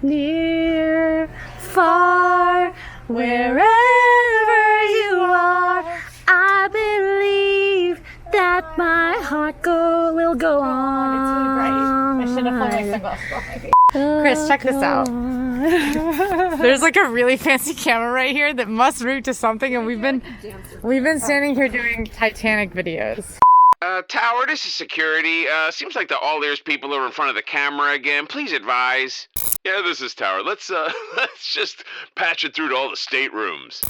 Near, far, wherever you are, I believe that my heart will go on. It's really bright. I should have pulled my sunglasses off. Chris, check this out. There's like a really fancy camera right here that must route to something, and we've been standing here doing Titanic videos. Tower, this is security. Seems like the all ears people are in front of the camera again. Please advise. Yeah, this is Tower. Let's just patch it through to all the staterooms.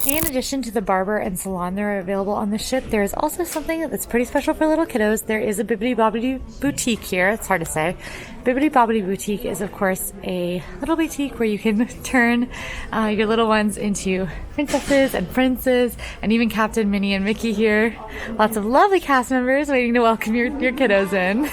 In addition to the barber and salon that are available on the ship, there is also something that's pretty special for little kiddos. There is a Bibbidi Bobbidi Boutique here. It's hard to say. Bibbidi Bobbidi Boutique is, of course, a little boutique where you can turn your little ones into princesses and princes, and even Captain Minnie and Mickey here. Lots of lovely cast members waiting to welcome your kiddos in.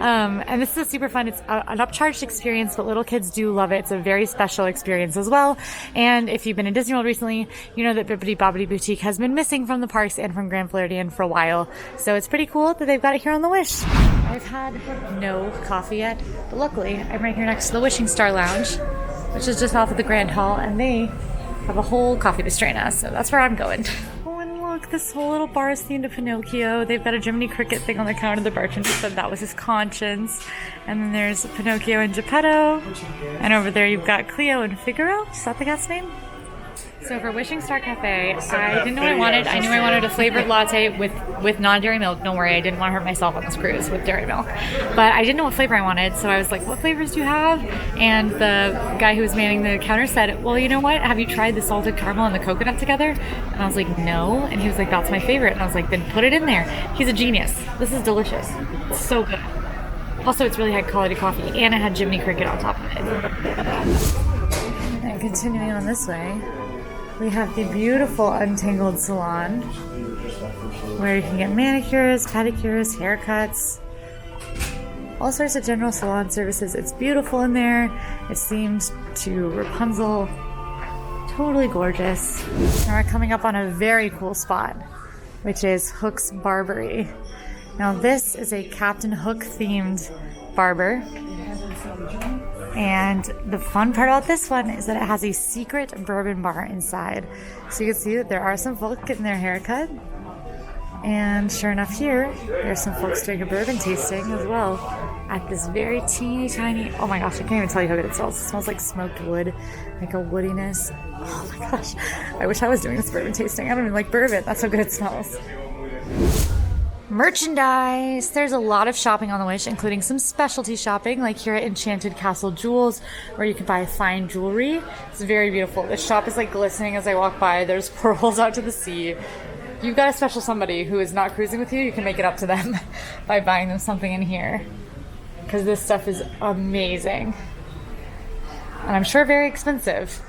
And this is super fun. It's an upcharged experience, but little kids do love it. It's a very special experience as well. And if you've been in Disney World recently, you know that Bibbidi Bobbidi Boutique has been missing from the parks and from Grand Floridian for a while. So it's pretty cool that they've got it here on the Wish. I've had no coffee yet, but luckily I'm right here next to the Wishing Star Lounge, which is just off of the Grand Hall, and they have a whole coffee bistro now, so that's where I'm going. Oh, and look, this whole little bar is themed to Pinocchio. They've got a Jiminy Cricket thing on the counter. The bartender said that was his conscience. And then there's Pinocchio and Geppetto. And over there you've got Cleo and Figaro. Is that the cat's name? So for Wishing Star Cafe, I didn't know what I wanted. I knew I wanted a flavored latte with non-dairy milk. Don't worry, I didn't want to hurt myself on this cruise with dairy milk. But I didn't know what flavor I wanted, so I was like, what flavors do you have? And the guy who was manning the counter said, well, you know what? Have you tried the salted caramel and the coconut together? And I was like, no. And he was like, that's my favorite. And I was like, then put it in there. He's a genius. This is delicious. It's so good. Also, it's really high quality coffee, and it had Jiminy Cricket on top of it. And continuing on this way, we have the beautiful Untangled Salon, where you can get manicures, pedicures, haircuts, all sorts of general salon services. It's beautiful in there. It seems to Rapunzel. Totally gorgeous. And we're coming up on a very cool spot, which is Hook's Barbery. Now this is a Captain Hook themed barber. And the fun part about this one is that it has a secret bourbon bar inside. So you can see that there are some folks getting their hair cut. And sure enough here, there's some folks doing a bourbon tasting as well at this very teeny tiny, oh my gosh, I can't even tell you how good it smells. It smells like smoked wood, like a woodiness. Oh my gosh, I wish I was doing this bourbon tasting. I don't even like bourbon, that's how good it smells. Merchandise. There's a lot of shopping on the Wish, including some specialty shopping, like here at Enchanted Castle Jewels, where you can buy fine jewelry. It's very beautiful. The shop is like glistening as I walk by. There's pearls out to the sea. You've got a special somebody who is not cruising with you, you can make it up to them by buying them something in here. Because this stuff is amazing. And I'm sure very expensive.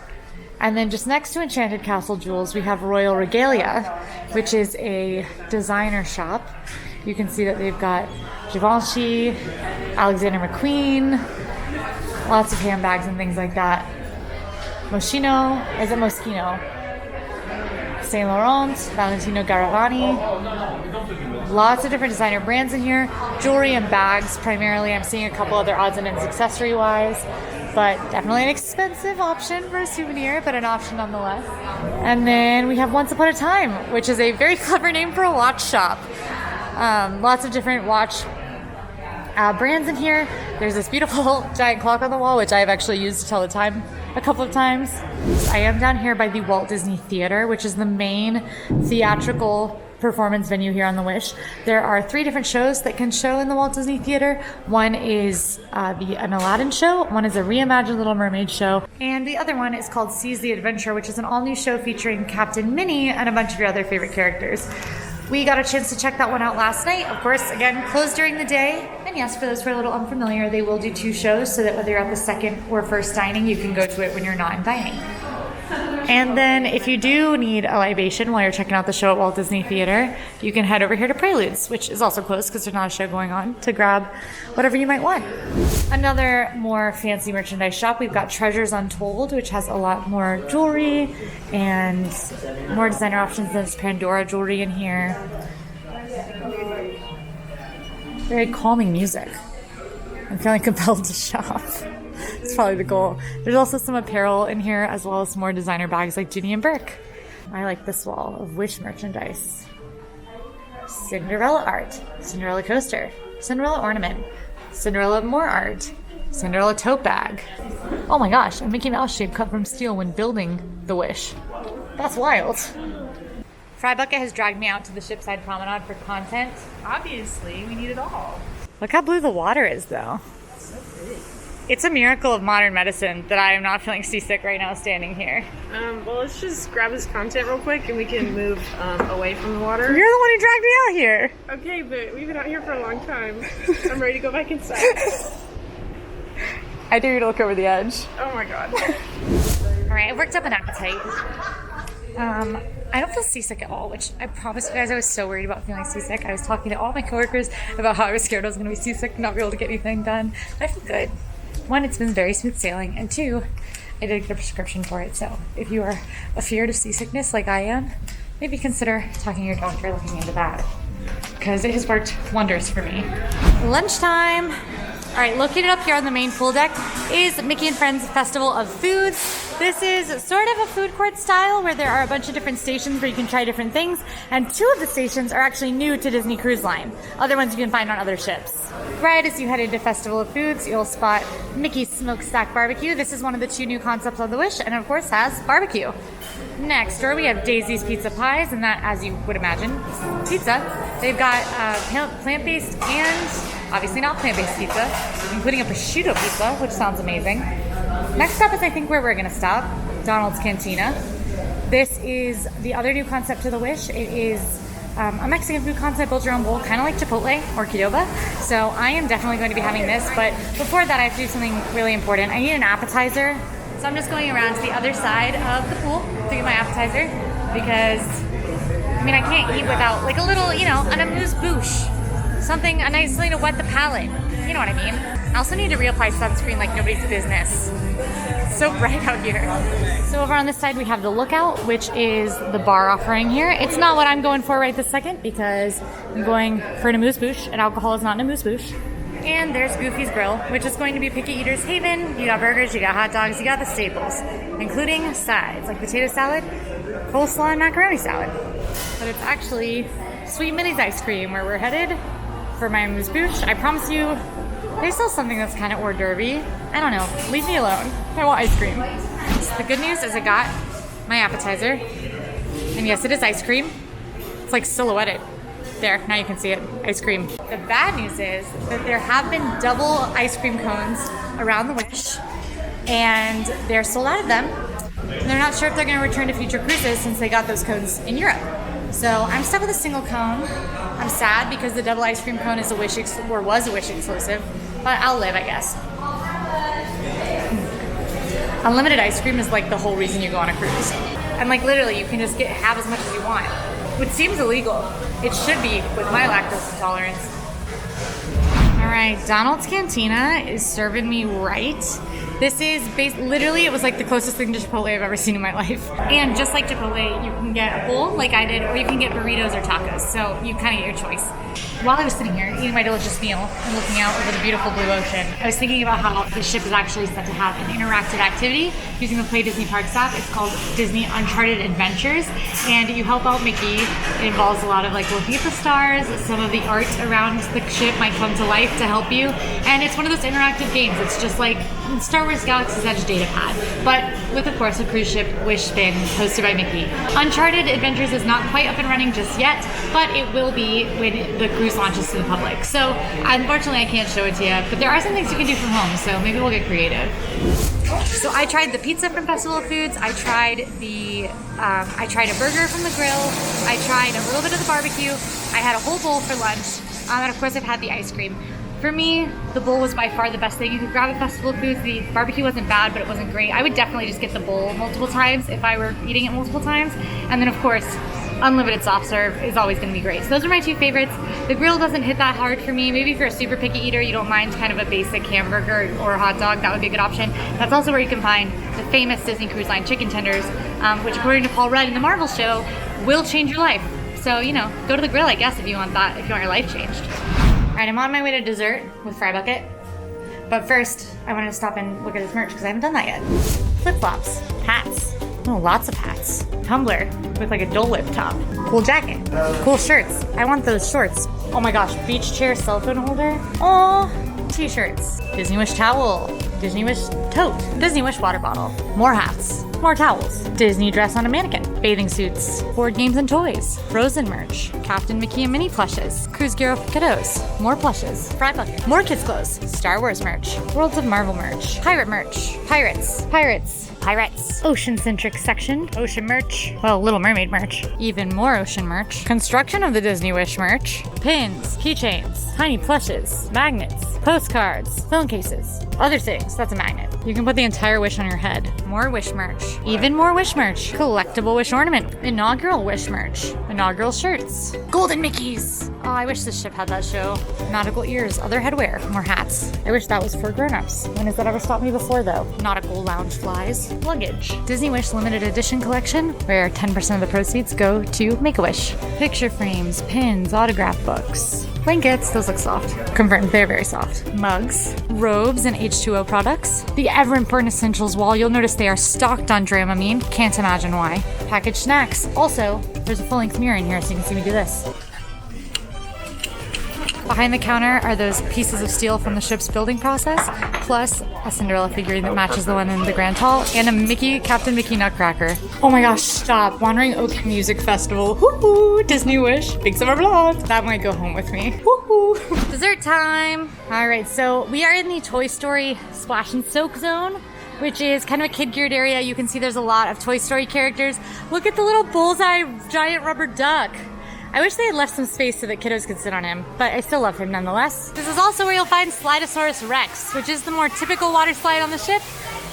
And then just next to Enchanted Castle Jewels, we have Royal Regalia, which is a designer shop. You can see that they've got Givenchy, Alexander McQueen, lots of handbags and things like that. Moschino, is it Moschino? Saint Laurent, Valentino Garavani. Lots of different designer brands in here. Jewelry and bags primarily. I'm seeing a couple other odds and ends accessory-wise. But definitely an expensive option for a souvenir, but an option nonetheless. And then we have Once Upon a Time, which is a very clever name for a watch shop. Lots of different watch brands in here. There's this beautiful giant clock on the wall, which I've actually used to tell the time a couple of times. I am down here by the Walt Disney Theater, which is the main theatrical performance venue here on the Wish. There are 3 different shows that can show in the Walt Disney Theater. One is an Aladdin show, one is a reimagined Little Mermaid show, and the other one is called Seize the Adventure, which is an all-new show featuring Captain Minnie and a bunch of your other favorite characters. We got a chance to check that one out last night. Of course, again, closed during the day. And yes, for those who are a little unfamiliar, they will do 2 shows so that whether you're at the second or first dining, you can go to it when you're not in dining. And then if you do need a libation while you're checking out the show at Walt Disney Theater, you can head over here to Preludes, which is also closed because there's not a show going on, to grab whatever you might want. Another more fancy merchandise shop, we've got Treasures Untold, which has a lot more jewelry and more designer options. There's Pandora jewelry in here. Very calming music. I'm feeling compelled to shop. It's probably the goal. There's also some apparel in here, as well as some more designer bags like Ginny and Burke. I like this wall of Wish merchandise. Cinderella art, Cinderella coaster, Cinderella ornament, Cinderella more art, Cinderella tote bag. Oh my gosh, a Mickey Mouse shape cut from steel when building the Wish. That's wild. Fry Bucket has dragged me out to the Shipside Promenade for content. Obviously, we need it all. Look how blue the water is, though. So pretty. It's a miracle of modern medicine that I am not feeling seasick right now standing here. Well, let's just grab this content real quick and we can move away from the water. You're the one who dragged me out here. Okay, but we've been out here for a long time. I'm ready to go back inside. I dare you to look over the edge. Oh my god. All right, I worked up an appetite. I don't feel seasick at all, which I promise you guys I was so worried about feeling seasick. I was talking to all my coworkers about how I was scared I was going to be seasick and not be able to get anything done. I feel good. 1, it's been very smooth sailing, and 2, I did get a prescription for it, so if you are afeared of seasickness like I am, maybe consider talking to your doctor, looking into that, because it has worked wonders for me. Lunchtime! All right, located up here on the main pool deck is Mickey and Friends Festival of Foods. This is sort of a food court style where there are a bunch of different stations where you can try different things, and 2 of the stations are actually new to Disney Cruise Line. Other ones you can find on other ships. Right as you head into Festival of Foods, you'll spot Mickey's Smokestack Barbecue. This is one of the 2 new concepts on the Wish, and of course has barbecue. Next door we have Daisy's Pizza Pies, and that, as you would imagine, is pizza. They've got plant-based and obviously not plant-based pizza, including a prosciutto pizza, which sounds amazing. Next stop is, I think, where we're going to stop, Donald's Cantina. This is the other new concept to the Wish. It is a Mexican food concept, build your own bowl, kind of like Chipotle or Qdoba. So I am definitely going to be having this, but before that I have to do something really important. I need an appetizer. So I'm just going around to the other side of the pool to get my appetizer because, I mean, I can't eat without like a little, an amuse-bouche. Something, a nice thing to wet the palate. You know what I mean? I also need to reapply sunscreen like nobody's business. It's so bright out here. So over on this side we have the Lookout, which is the bar offering here. It's not what I'm going for right this second because I'm going for an amuse-bouche, and alcohol is not an amuse-bouche. And there's Goofy's Grill, which is going to be Picky Eater's Haven. You got burgers, you got hot dogs, you got the staples, including sides like potato salad, coleslaw, and macaroni salad. But it's actually Sweet Minnie's ice cream where we're headed for my amuse-bouche. I promise you, they sell something that's kind of hors d'oeuvre. I don't know. Leave me alone. I want ice cream. So the good news is I got my appetizer. And yes, it is ice cream. It's like silhouetted. There, now you can see it. Ice cream. The bad news is that there have been double ice cream cones around the Wish, and they're sold out of them. And they're not sure if they're going to return to future cruises since they got those cones in Europe. So I'm stuck with a single cone. I'm sad because the double ice cream cone is was a Wish exclusive, but I'll live, I guess. Unlimited ice cream is like the whole reason you go on a cruise. And like literally you can just have as much as you want, which seems illegal. It should be with my lactose intolerance. All right, Donald's Cantina is serving me right. This is literally, it was like the closest thing to Chipotle I've ever seen in my life. And just like Chipotle, you can get a bowl like I did, or you can get burritos or tacos. So you kind of get your choice. While I was sitting here eating my delicious meal and looking out over the beautiful blue ocean, I was thinking about how the ship is actually set to have an interactive activity using the Play Disney Parks app. It's called Disney Uncharted Adventures, and you help out Mickey. It involves a lot of like looking at the stars. Some of the art around the ship might come to life to help you, and it's one of those interactive games. It's just like Star Wars Galaxy's Edge data pad, but with, of course, a cruise ship wish spin hosted by Mickey. Uncharted Adventures is not quite up and running just yet, but it will be when the cruise launches to the public. So unfortunately I can't show it to you, but there are some things you can do from home, so maybe we'll get creative. So I tried the pizza from Festival of Foods. I tried a burger from the grill. I tried a little bit of the barbecue. I had a whole bowl for lunch, and of course I've had the ice cream. For me, the bowl was by far the best thing you could grab at Festival of Foods. The barbecue wasn't bad, but it wasn't great. I would definitely just get the bowl multiple times if I were eating it multiple times. And then of course, unlimited soft serve is always going to be great. So those are my two favorites. The grill doesn't hit that hard for me. Maybe if you're a super picky eater, you don't mind kind of a basic hamburger or a hot dog, that would be a good option. That's also where you can find the famous Disney Cruise Line chicken tenders, which according to Paul Rudd in the Marvel show, will change your life. So, you know, go to the grill, I guess, if you want that, if you want your life changed. All right, I'm on my way to dessert with Fry Bucket. But first, I wanted to stop and look at his merch because I haven't done that yet. Flip-flops, hats. Oh, lots of hats. Tumbler with like a Dole Whip top. Cool jacket. Cool shirts. I want those shorts. Oh my gosh, beach chair cell phone holder. Oh, t-shirts. Disney Wish towel. Disney Wish tote. Disney Wish water bottle. More hats. More towels. Disney dress on a mannequin. Bathing suits. Board games and toys. Frozen merch. Captain Mickey and Minnie plushes. Cruise Gear for kiddos. More plushes. Fry Bucket. More kids clothes. Star Wars merch. Worlds of Marvel merch. Pirate merch. Pirates. Pirates. Pirates. Ocean-centric section. Ocean merch. Well, Little Mermaid merch. Even more ocean merch. Construction of the Disney Wish merch. Pins. Keychains. Tiny plushes. Magnets. Postcards. Phone cases. Other things. That's a magnet. You can put the entire wish on your head. More Wish merch. Even more Wish merch. Collectible Wish ornament. Inaugural Wish merch. Inaugural shirts. Golden Mickeys. Oh, I wish this ship had that show. Nautical ears. Other headwear. More hats. I wish that was for grown-ups. When has that ever stopped me before, though? Nautical lounge flies. Luggage. Disney Wish limited edition collection, where 10% of the proceeds go to Make-A-Wish. Picture frames, pins, autograph books. Blankets, those look soft. Confirmed, they're very soft. Mugs, robes, and H2O products. The ever important essentials wall, you'll notice they are stocked on Dramamine. Can't imagine why. Packaged snacks. Also, there's a full-length mirror in here so you can see me do this. Behind the counter are those pieces of steel from the ship's building process, plus a Cinderella figurine that matches the one in the Grand Hall, and a Captain Mickey Nutcracker. Oh my gosh, stop. Wandering Oak Music Festival. Woohoo! Disney Wish. Big summer vlog. That might go home with me. Woohoo! Dessert time. All right, so we are in the Toy Story Splash and Soak zone, which is kind of a kid-geared area. You can see there's a lot of Toy Story characters. Look at the little bullseye giant rubber duck. I wish they had left some space so that kiddos could sit on him, but I still love hime nonetheless. This is also where you'll find Slidosaurus Rex, which is the more typical water slide on the ship.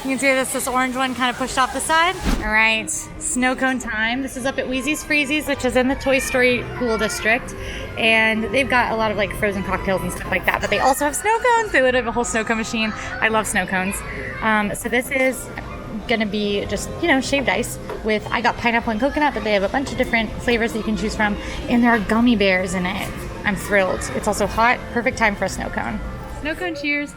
You can see this orange one kind of pushed off the side. All right, snow cone time. This is up at Wheezy's Freezy's, which is in the Toy Story Pool District. And they've got a lot of like frozen cocktails and stuff like that, but they also have snow cones. They literally have a whole snow cone machine. I love snow cones. So this is gonna be just, you know, shaved ice with, I got pineapple and coconut, but they have a bunch of different flavors that you can choose from, and there are gummy bears in it. I'm thrilled. It's also hot, perfect time for a snow cone. Snow cone cheers.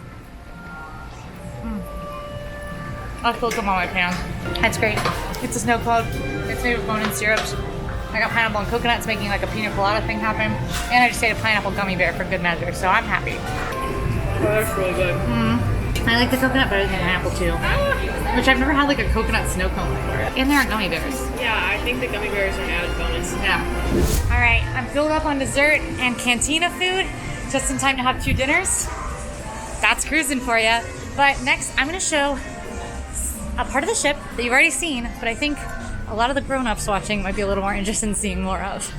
I'll still come on my pan. That's great. It's a snow cone. It's made with bone and syrups. I got pineapple and coconut. It's making like a pina colada thing happen. And I just ate a pineapple gummy bear for good measure, so I'm happy. Oh, that's really good. I like the coconut better than pineapple too. Which I've never had like a coconut snow cone before. And there are gummy bears. Yeah, I think the gummy bears are an added bonus. Yeah. All right, I'm filled up on dessert and cantina food. Just in time to have 2 dinners. That's cruising for you. But next, I'm gonna show a part of the ship that you've already seen, but I think a lot of the grown-ups watching might be a little more interested in seeing more of.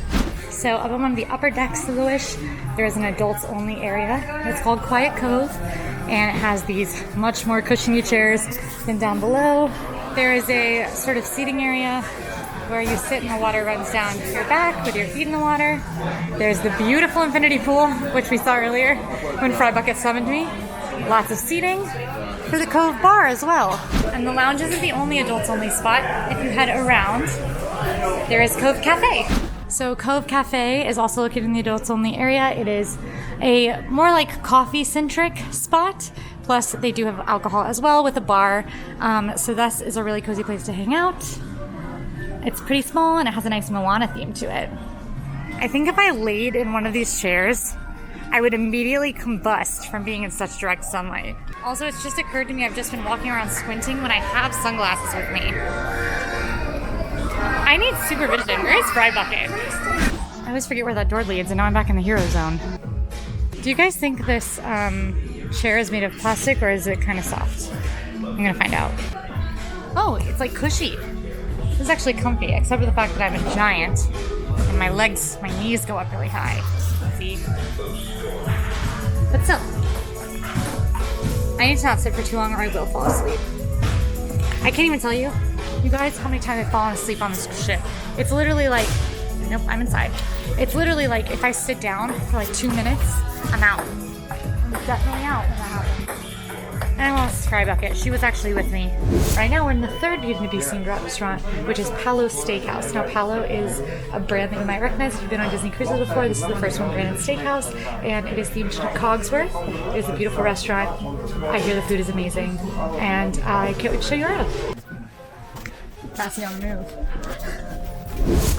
So up on one of the upper decks of the Wish, there is an adults-only area. It's called Quiet Cove, and it has these much more cushiony chairs than down below. There is a sort of seating area where you sit and the water runs down your back with your feet in the water. There's the beautiful infinity pool, which we saw earlier when Fry Bucket summoned me. Lots of seating for the Cove Bar as well. And the lounge isn't the only adults-only spot. If you head around, there is Cove Cafe. So Cove Cafe is also located in the adults-only area. It is a more like coffee-centric spot. Plus, they do have alcohol as well with a bar. So this is a really cozy place to hang out. It's pretty small and it has a nice Moana theme to it. I think if I laid in one of these chairs, I would immediately combust from being in such direct sunlight. Also, it's just occurred to me I've just been walking around squinting when I have sunglasses with me. I need supervision. Where is Fry Bucket? I always forget where that door leads, and now I'm back in the hero zone. Do you guys think this chair is made of plastic, or is it kind of soft? I'm gonna find out. Oh, it's like cushy. This is actually comfy, except for the fact that I'm a giant, and my knees go up really high. See? But still, I need to not sit for too long or I will fall asleep. I can't even tell you guys, how many times I've fallen asleep on this ship. It's literally like, nope, I'm inside. It's literally like if I sit down for like 2 minutes, I'm out. I'm definitely out when that happens. And I lost Fry Bucket. She was actually with me. Right now we're in the third Beauty and the Beast themed restaurant, which is Palo Steakhouse. Now Palo is a brand that you might recognize if you've been on Disney Cruises before. This is the first one branded steakhouse, and it is themed to Cogsworth. It is a beautiful restaurant. I hear the food is amazing, and I can't wait to show you around. Passing on the move.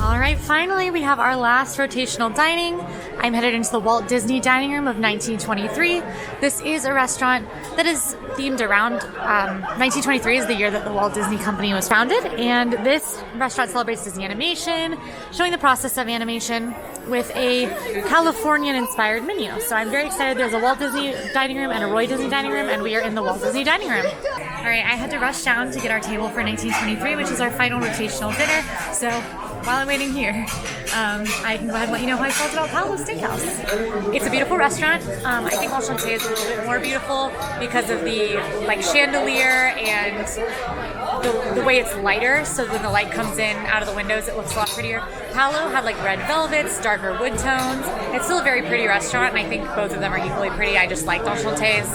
All right, finally we have our last rotational dining. I'm headed into the Walt Disney Dining Room of 1923. This is a restaurant that is themed around 1923 is the year that the Walt Disney Company was founded, and this restaurant celebrates Disney animation, showing the process of animation with a Californian-inspired menu. So I'm very excited. There's a Walt Disney Dining Room and a Roy Disney Dining Room, and we are in the Walt Disney Dining Room. All right, I had to rush down to get our table for 1923, which is our final rotational dinner. So while I'm waiting here, I can go ahead and let you know how I felt about Palo Steakhouse. It's a beautiful restaurant. I think Enchanté is a little bit more beautiful because of the like chandelier and the way it's lighter. So when the light comes in out of the windows, it looks a lot prettier. Palo had like red velvets, darker wood tones. It's still a very pretty restaurant, and I think both of them are equally pretty. I just liked Enchanté's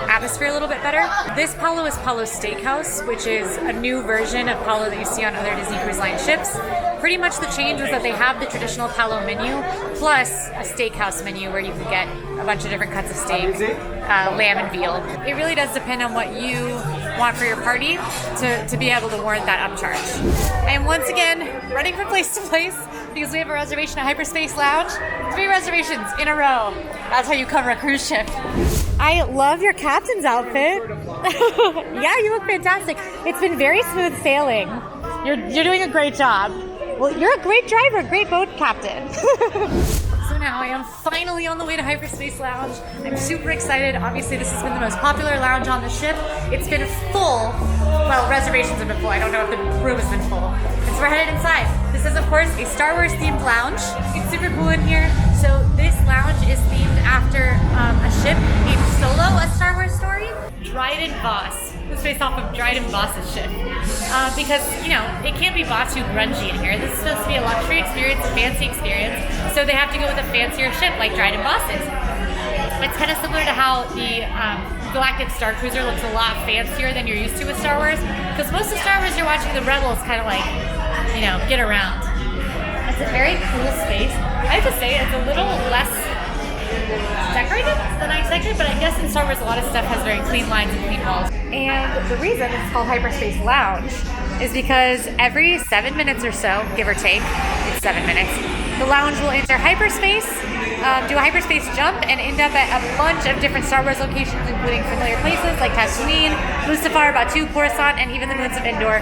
atmosphere a little bit better. This Palo is Palo Steakhouse, which is a new version of Palo that you see on other Disney Cruise Line ships. Pretty much the change was that they have the traditional Palo menu plus a steakhouse menu where you can get a bunch of different cuts of steak, lamb and veal. It really does depend on what you want for your party to be able to warrant that upcharge. I am once again running from place to place because we have a reservation at Hyperspace Lounge. 3 reservations in a row. That's how you cover a cruise ship. I love your captain's outfit. Yeah, you look fantastic. It's been very smooth sailing. You're doing a great job. Well, you're a great driver, great boat captain. So now I am finally on the way to Hyperspace Lounge. I'm super excited. Obviously, this has been the most popular lounge on the ship. It's been full. Well, reservations have been full. I don't know if the room has been full. And so we're headed inside. This is, of course, a Star Wars themed lounge. It's super cool in here. So this lounge is themed after a ship named Solo, a Star Wars story. Dryden Voss. It's based off of Dryden Voss's ship. Because, you know, it can't be Voss too grungy in here. This is supposed to be a luxury experience, a fancy experience. So they have to go with a fancier ship like Dryden Voss's. It's kind of similar to how the Galactic Star Cruiser looks a lot fancier than you're used to with Star Wars. Because most of Star Wars you're watching the Rebels kind of like, you know, get around. It's a very cool space. I have to say, it's a little less decorated than I expected, but I guess in Star Wars a lot of stuff has very clean lines and clean walls. And the reason it's called Hyperspace Lounge is because every 7 minutes or so, give or take, it's 7 minutes, the lounge will enter hyperspace, do a hyperspace jump, and end up at a bunch of different Star Wars locations, including familiar places like Tatooine, Mustafar, Batuu, Coruscant, and even the moons of Endor.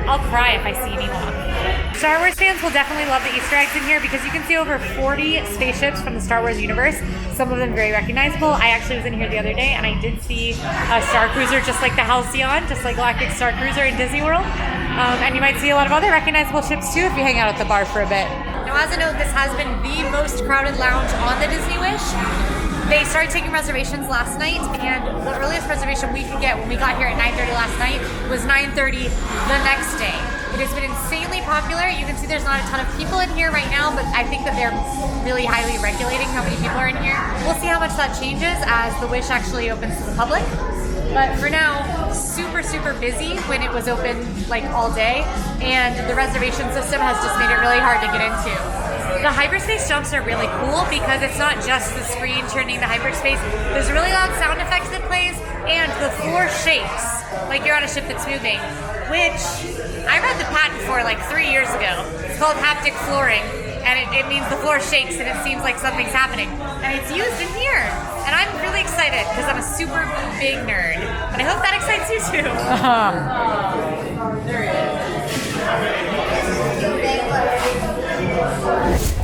I'll cry if I see Ewok. Star Wars fans will definitely love the Easter eggs in here because you can see over 40 spaceships from the Star Wars universe, some of them very recognizable. I actually was in here the other day and I did see a Star Cruiser just like the Halcyon, just like Galactic Star Cruiser in Disney World. And you might see a lot of other recognizable ships too if you hang out at the bar for a bit. Now, as a note, this has been the most crowded lounge on the Disney Wish. They started taking reservations last night, and the earliest reservation we could get when we got here at 9:30 last night was 9:30 the next day. It has been insanely popular. You can see there's not a ton of people in here right now, but I think that they're really highly regulating how many people are in here. We'll see how much that changes as the Wish actually opens to the public. But for now, super, super busy when it was open like all day, and the reservation system has just made it really hard to get into. The hyperspace jumps are really cool because it's not just the screen turning to hyperspace. There's a really loud sound effect that plays, and the floor shakes like you're on a ship that's moving, which I read the patent for like 3 years ago. It's called haptic flooring, and it means the floor shakes and it seems like something's happening. And it's used in here. And I'm really excited because I'm a super big nerd. And I hope that excites you too. There he is.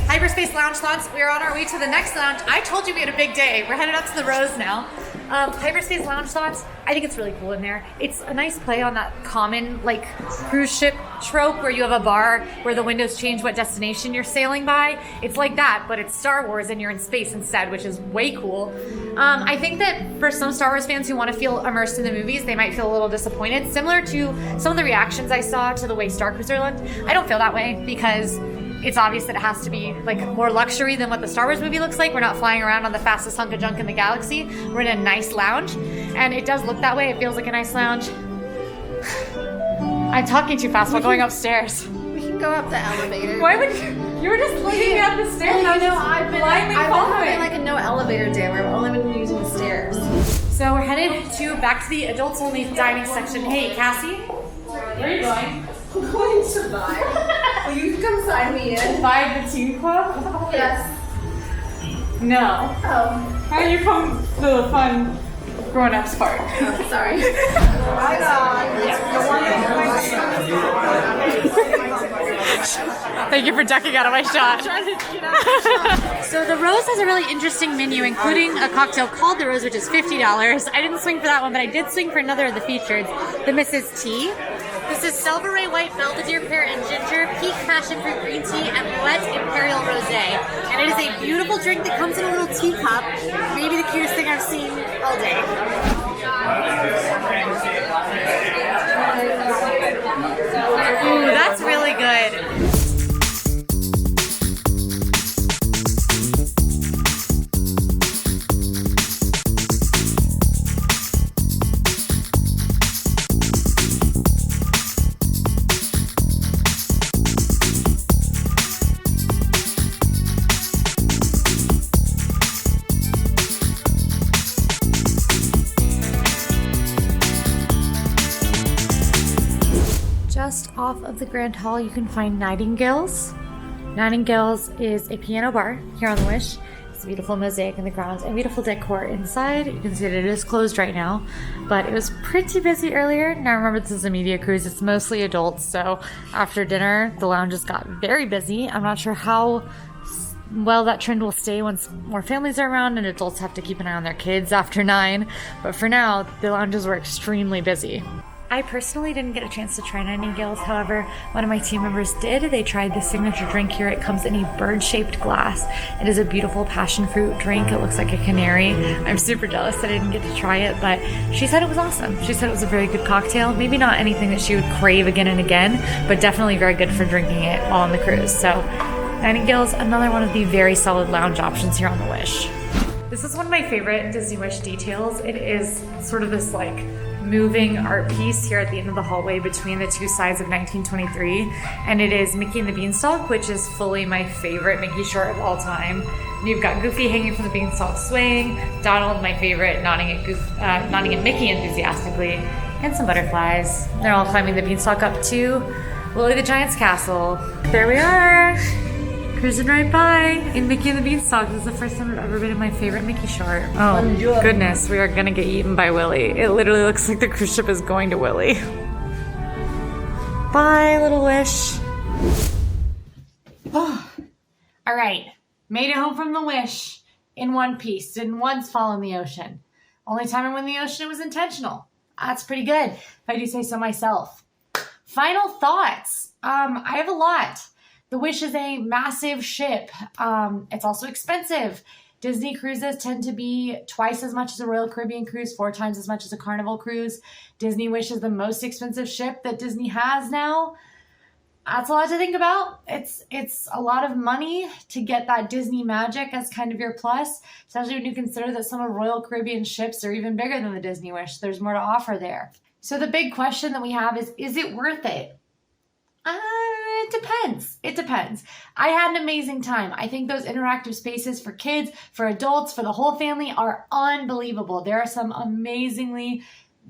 Hyperspace Lounge thoughts. We are on our way to the next lounge. I told you we had a big day. We're headed up to the Rose now. Hyperspace Lounge thoughts. I think it's really cool in there. It's a nice play on that common like cruise ship trope where you have a bar where the windows change what destination you're sailing by. It's like that, but it's Star Wars and you're in space instead, which is way cool. I think that for some Star Wars fans who want to feel immersed in the movies, they might feel a little disappointed. Similar to some of the reactions I saw to the way Star Cruiser looked. I don't feel that way because it's obvious that it has to be like more luxury than what the Star Wars movie looks like. We're not flying around on the fastest hunk of junk in the galaxy. We're in a nice lounge, and it does look that way. It feels like a nice lounge. I'm talking too fast while going upstairs. We can go up the elevator. Why would you were just looking at the stairs? Well, you know, I've been having like a no elevator day where I've only been using the stairs. So we're headed back to the adults only dining section. Hey, Cassie, where are you going? I'm going to buy. Will you come sign me in? Buy the teen club? Yes. No. Oh. How do you come to the fun grown-ups part? Oh, sorry. Thank you for ducking out of my shot. So the Rose has a really interesting menu, including a cocktail called the Rose, which is $50. I didn't swing for that one, but I did swing for another of the featured, the Mrs. T. This is Selvaray White Belvedere Pear and Ginger, Peak Passion Fruit Green Tea, and Wet Imperial Rosé. And it is a beautiful drink that comes in a little teacup. Maybe the cutest thing I've seen all day. Ooh, that's really good. Just off of the Grand Hall, you can find Nightingales. Nightingales is a piano bar here on the Wish. It's a beautiful mosaic in the grounds and beautiful decor inside. You can see that it is closed right now, but it was pretty busy earlier. Now remember, this is a media cruise. It's mostly adults, so after dinner, the lounges got very busy. I'm not sure how well that trend will stay once more families are around and adults have to keep an eye on their kids after 9, but for now, the lounges were extremely busy. I personally didn't get a chance to try Nightingales. However, one of my team members did. They tried the signature drink here. It comes in a bird-shaped glass. It is a beautiful passion fruit drink. It looks like a canary. I'm super jealous that I didn't get to try it, but she said it was awesome. She said it was a very good cocktail. Maybe not anything that she would crave again and again, but definitely very good for drinking it while on the cruise. So Nightingales, another one of the very solid lounge options here on the Wish. This is one of my favorite Disney Wish details. It is sort of this like moving art piece here at the end of the hallway between the two sides of 1923, and it is Mickey and the Beanstalk, which is fully my favorite Mickey short of all time. You've got Goofy hanging from the Beanstalk swing, Donald, my favorite, nodding at Mickey enthusiastically, and some butterflies. They're all climbing the Beanstalk up to Willie the Giant's castle. There we are, cruising right by in Mickey and the Beanstalk. This is the first time I've ever been in my favorite Mickey short. Oh goodness, we are gonna get eaten by Willie. It literally looks like the cruise ship is going to Willie. Bye, little Wish. Oh. All right, made it home from the Wish in one piece. Didn't once fall in the ocean. Only time I went in the ocean, it was intentional. That's pretty good, if I do say so myself. Final thoughts. I have a lot. The Wish is a massive ship. It's also expensive. Disney cruises tend to be twice as much as a Royal Caribbean cruise, 4 times as much as a Carnival cruise. Disney Wish is the most expensive ship that Disney has now. That's a lot to think about. It's a lot of money to get that Disney magic as kind of your plus, especially when you consider that some of Royal Caribbean ships are even bigger than the Disney Wish. There's more to offer there. So the big question that we have is it worth it? It depends. It depends. I had an amazing time. I think those interactive spaces for kids, for adults, for the whole family are unbelievable. There are some amazingly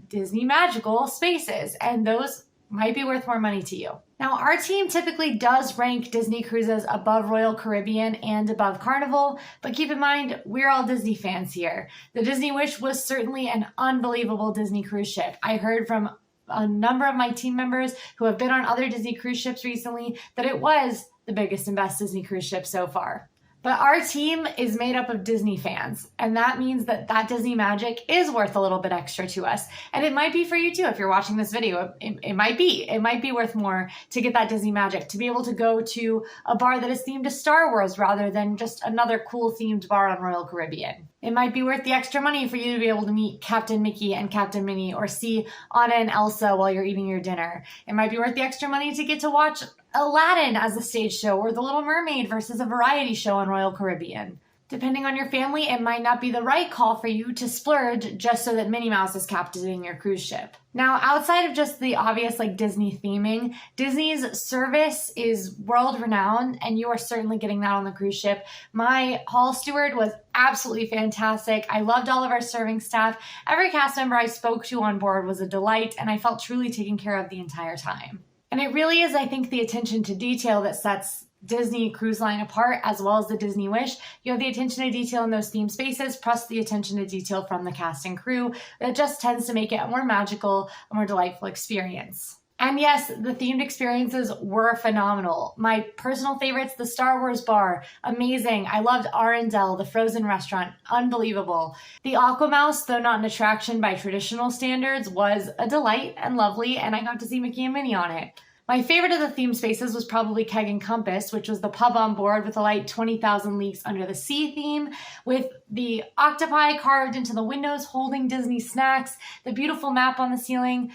Disney magical spaces, and those might be worth more money to you. Now, our team typically does rank Disney cruises above Royal Caribbean and above Carnival, but keep in mind, we're all Disney fans here. The Disney Wish was certainly an unbelievable Disney cruise ship. I heard from a number of my team members who have been on other Disney cruise ships recently that it was the biggest and best Disney cruise ship so far. But our team is made up of Disney fans, and that means that that Disney magic is worth a little bit extra to us. And it might be for you too if you're watching this video. It might be worth more to get that Disney magic, to be able to go to a bar that is themed to Star Wars rather than just another cool themed bar on Royal Caribbean. It might be worth the extra money for you to be able to meet Captain Mickey and Captain Minnie, or see Anna and Elsa while you're eating your dinner. It might be worth the extra money to get to watch Aladdin as a stage show, or The Little Mermaid versus a variety show on Royal Caribbean. Depending on your family, it might not be the right call for you to splurge just so that Minnie Mouse is captaining your cruise ship. Now, outside of just the obvious Disney theming, Disney's service is world renowned, and you are certainly getting that on the cruise ship. My hall steward was absolutely fantastic. I loved all of our serving staff. Every cast member I spoke to on board was a delight, and I felt truly taken care of the entire time. And it really is, I think, the attention to detail that sets Disney Cruise Line apart, as well as the Disney Wish. You have the attention to detail in those theme spaces, plus the attention to detail from the cast and crew. That just tends to make it a more magical, a more delightful experience. And yes, the themed experiences were phenomenal. My personal favorites, the Star Wars bar, amazing. I loved Arendelle, the Frozen restaurant, unbelievable. The Aquamouse, though not an attraction by traditional standards, was a delight and lovely, and I got to see Mickey and Minnie on it. My favorite of the theme spaces was probably Keg and Compass, which was the pub on board with a light 20,000 Leagues Under the Sea theme, with the octopi carved into the windows holding Disney snacks, the beautiful map on the ceiling.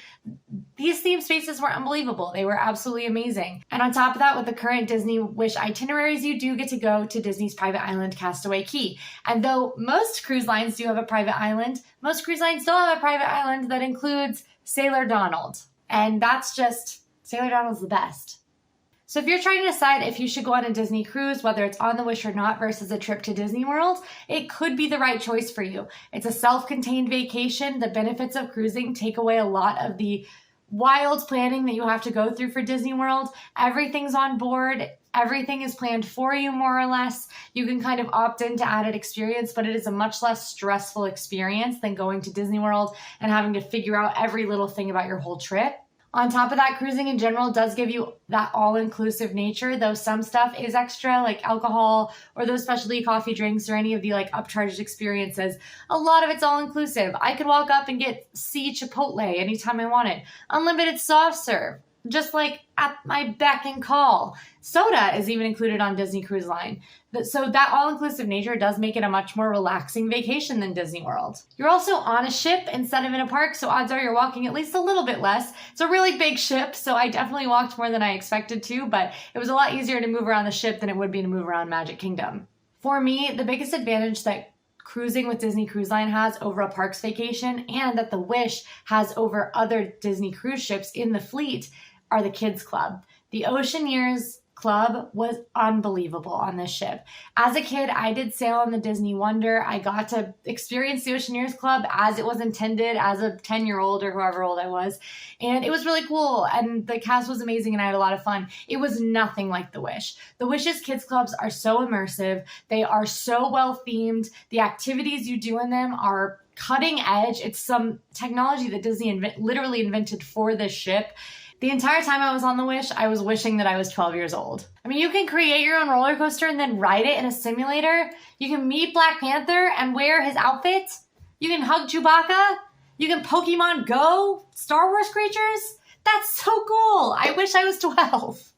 These theme spaces were unbelievable. They were absolutely amazing. And on top of that, with the current Disney Wish itineraries, you do get to go to Disney's private island, Castaway Cay. And though most cruise lines do have a private island, most cruise lines still have a private island that includes Sailor Donald. And that's just... Sailor Donald's the best. So if you're trying to decide if you should go on a Disney cruise, whether it's on the Wish or not versus a trip to Disney World, it could be the right choice for you. It's a self-contained vacation. The benefits of cruising take away a lot of the wild planning that you have to go through for Disney World. Everything's on board. Everything is planned for you, more or less. You can kind of opt into added experience, but it is a much less stressful experience than going to Disney World and having to figure out every little thing about your whole trip. On top of that, cruising in general does give you that all-inclusive nature, though some stuff is extra, like alcohol or those specialty coffee drinks or any of the upcharged experiences. A lot of it's all-inclusive. I could walk up and get Sea Chipotle anytime I wanted. Unlimited soft serve, just at my beck and call. Soda is even included on Disney Cruise Line. So that all-inclusive nature does make it a much more relaxing vacation than Disney World. You're also on a ship instead of in a park, so odds are you're walking at least a little bit less. It's a really big ship, so I definitely walked more than I expected to, but it was a lot easier to move around the ship than it would be to move around Magic Kingdom. For me, the biggest advantage that cruising with Disney Cruise Line has over a parks vacation, and that the Wish has over other Disney cruise ships in the fleet, are the Kids Club. The Oceaneers Club was unbelievable on this ship. As a kid, I did sail on the Disney Wonder. I got to experience the Oceaneers Club as it was intended as a 10-year-old or however old I was. And it was really cool. And the cast was amazing and I had a lot of fun. It was nothing like the Wish. The Wish's Kids Clubs are so immersive. They are so well themed. The activities you do in them are cutting edge. It's some technology that Disney literally invented for this ship. The entire time I was on the Wish, I was wishing that I was 12 years old. I mean, you can create your own roller coaster and then ride it in a simulator. You can meet Black Panther and wear his outfit. You can hug Chewbacca. You can Pokemon Go Star Wars creatures. That's so cool. I wish I was 12.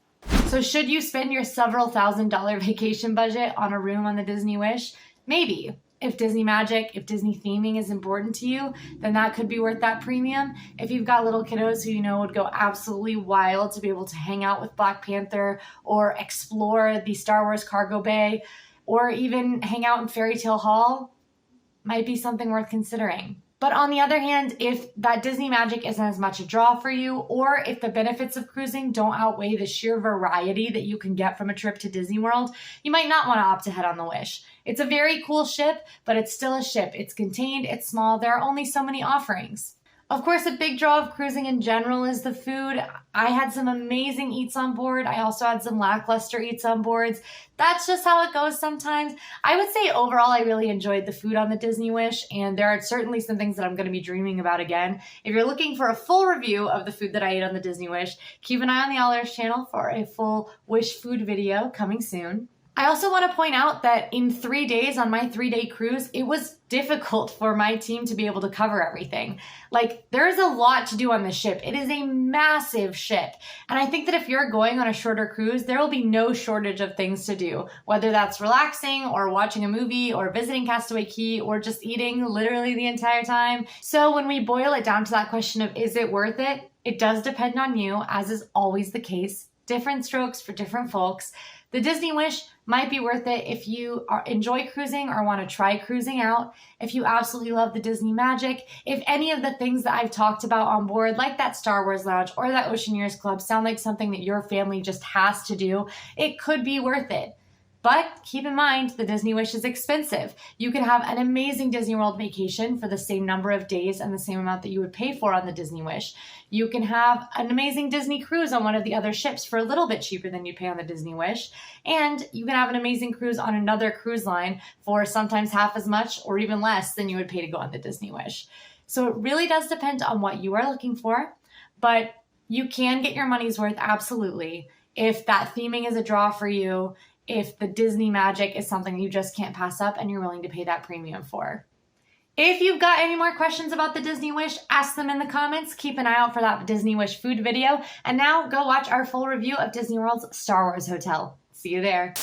So should you spend your several $1,000 vacation budget on a room on the Disney Wish? Maybe. If Disney Magic, if Disney theming is important to you, then that could be worth that premium. If you've got little kiddos who you know would go absolutely wild to be able to hang out with Black Panther or explore the Star Wars cargo bay or even hang out in Fairy Tale Hall, might be something worth considering. But on the other hand, if that Disney Magic isn't as much a draw for you, or if the benefits of cruising don't outweigh the sheer variety that you can get from a trip to Disney World, you might not want to opt ahead on the Wish. It's a very cool ship, but it's still a ship. It's contained, it's small, there are only so many offerings. Of course, a big draw of cruising in general is the food. I had some amazing eats on board. I also had some lackluster eats on boards. That's just how it goes sometimes. I would say overall, I really enjoyed the food on the Disney Wish, and there are certainly some things that I'm going to be dreaming about again. If you're looking for a full review of the food that I ate on the Disney Wish, keep an eye on the All Airs channel for a full Wish food video coming soon. I also want to point out that in 3 days on my 3-day cruise, it was difficult for my team to be able to cover everything. Like, there is a lot to do on this ship. It is a massive ship. And I think that if you're going on a shorter cruise, there will be no shortage of things to do, whether that's relaxing or watching a movie or visiting Castaway Cay or just eating literally the entire time. So when we boil it down to that question of, is it worth it? It does depend on you, as is always the case. Different strokes for different folks. The Disney Wish might be worth it if you enjoy cruising or want to try cruising out, if you absolutely love the Disney Magic, if any of the things that I've talked about on board, like that Star Wars Lounge or that Oceaneers Club, sound like something that your family just has to do, it could be worth it. But keep in mind, the Disney Wish is expensive. You can have an amazing Disney World vacation for the same number of days and the same amount that you would pay for on the Disney Wish. You can have an amazing Disney cruise on one of the other ships for a little bit cheaper than you pay on the Disney Wish. And you can have an amazing cruise on another cruise line for sometimes half as much or even less than you would pay to go on the Disney Wish. So it really does depend on what you are looking for, but you can get your money's worth absolutely if that theming is a draw for you, if the Disney Magic is something you just can't pass up and you're willing to pay that premium for. If you've got any more questions about the Disney Wish, ask them in the comments. Keep an eye out for that Disney Wish food video. And now go watch our full review of Disney World's Star Wars Hotel. See you there.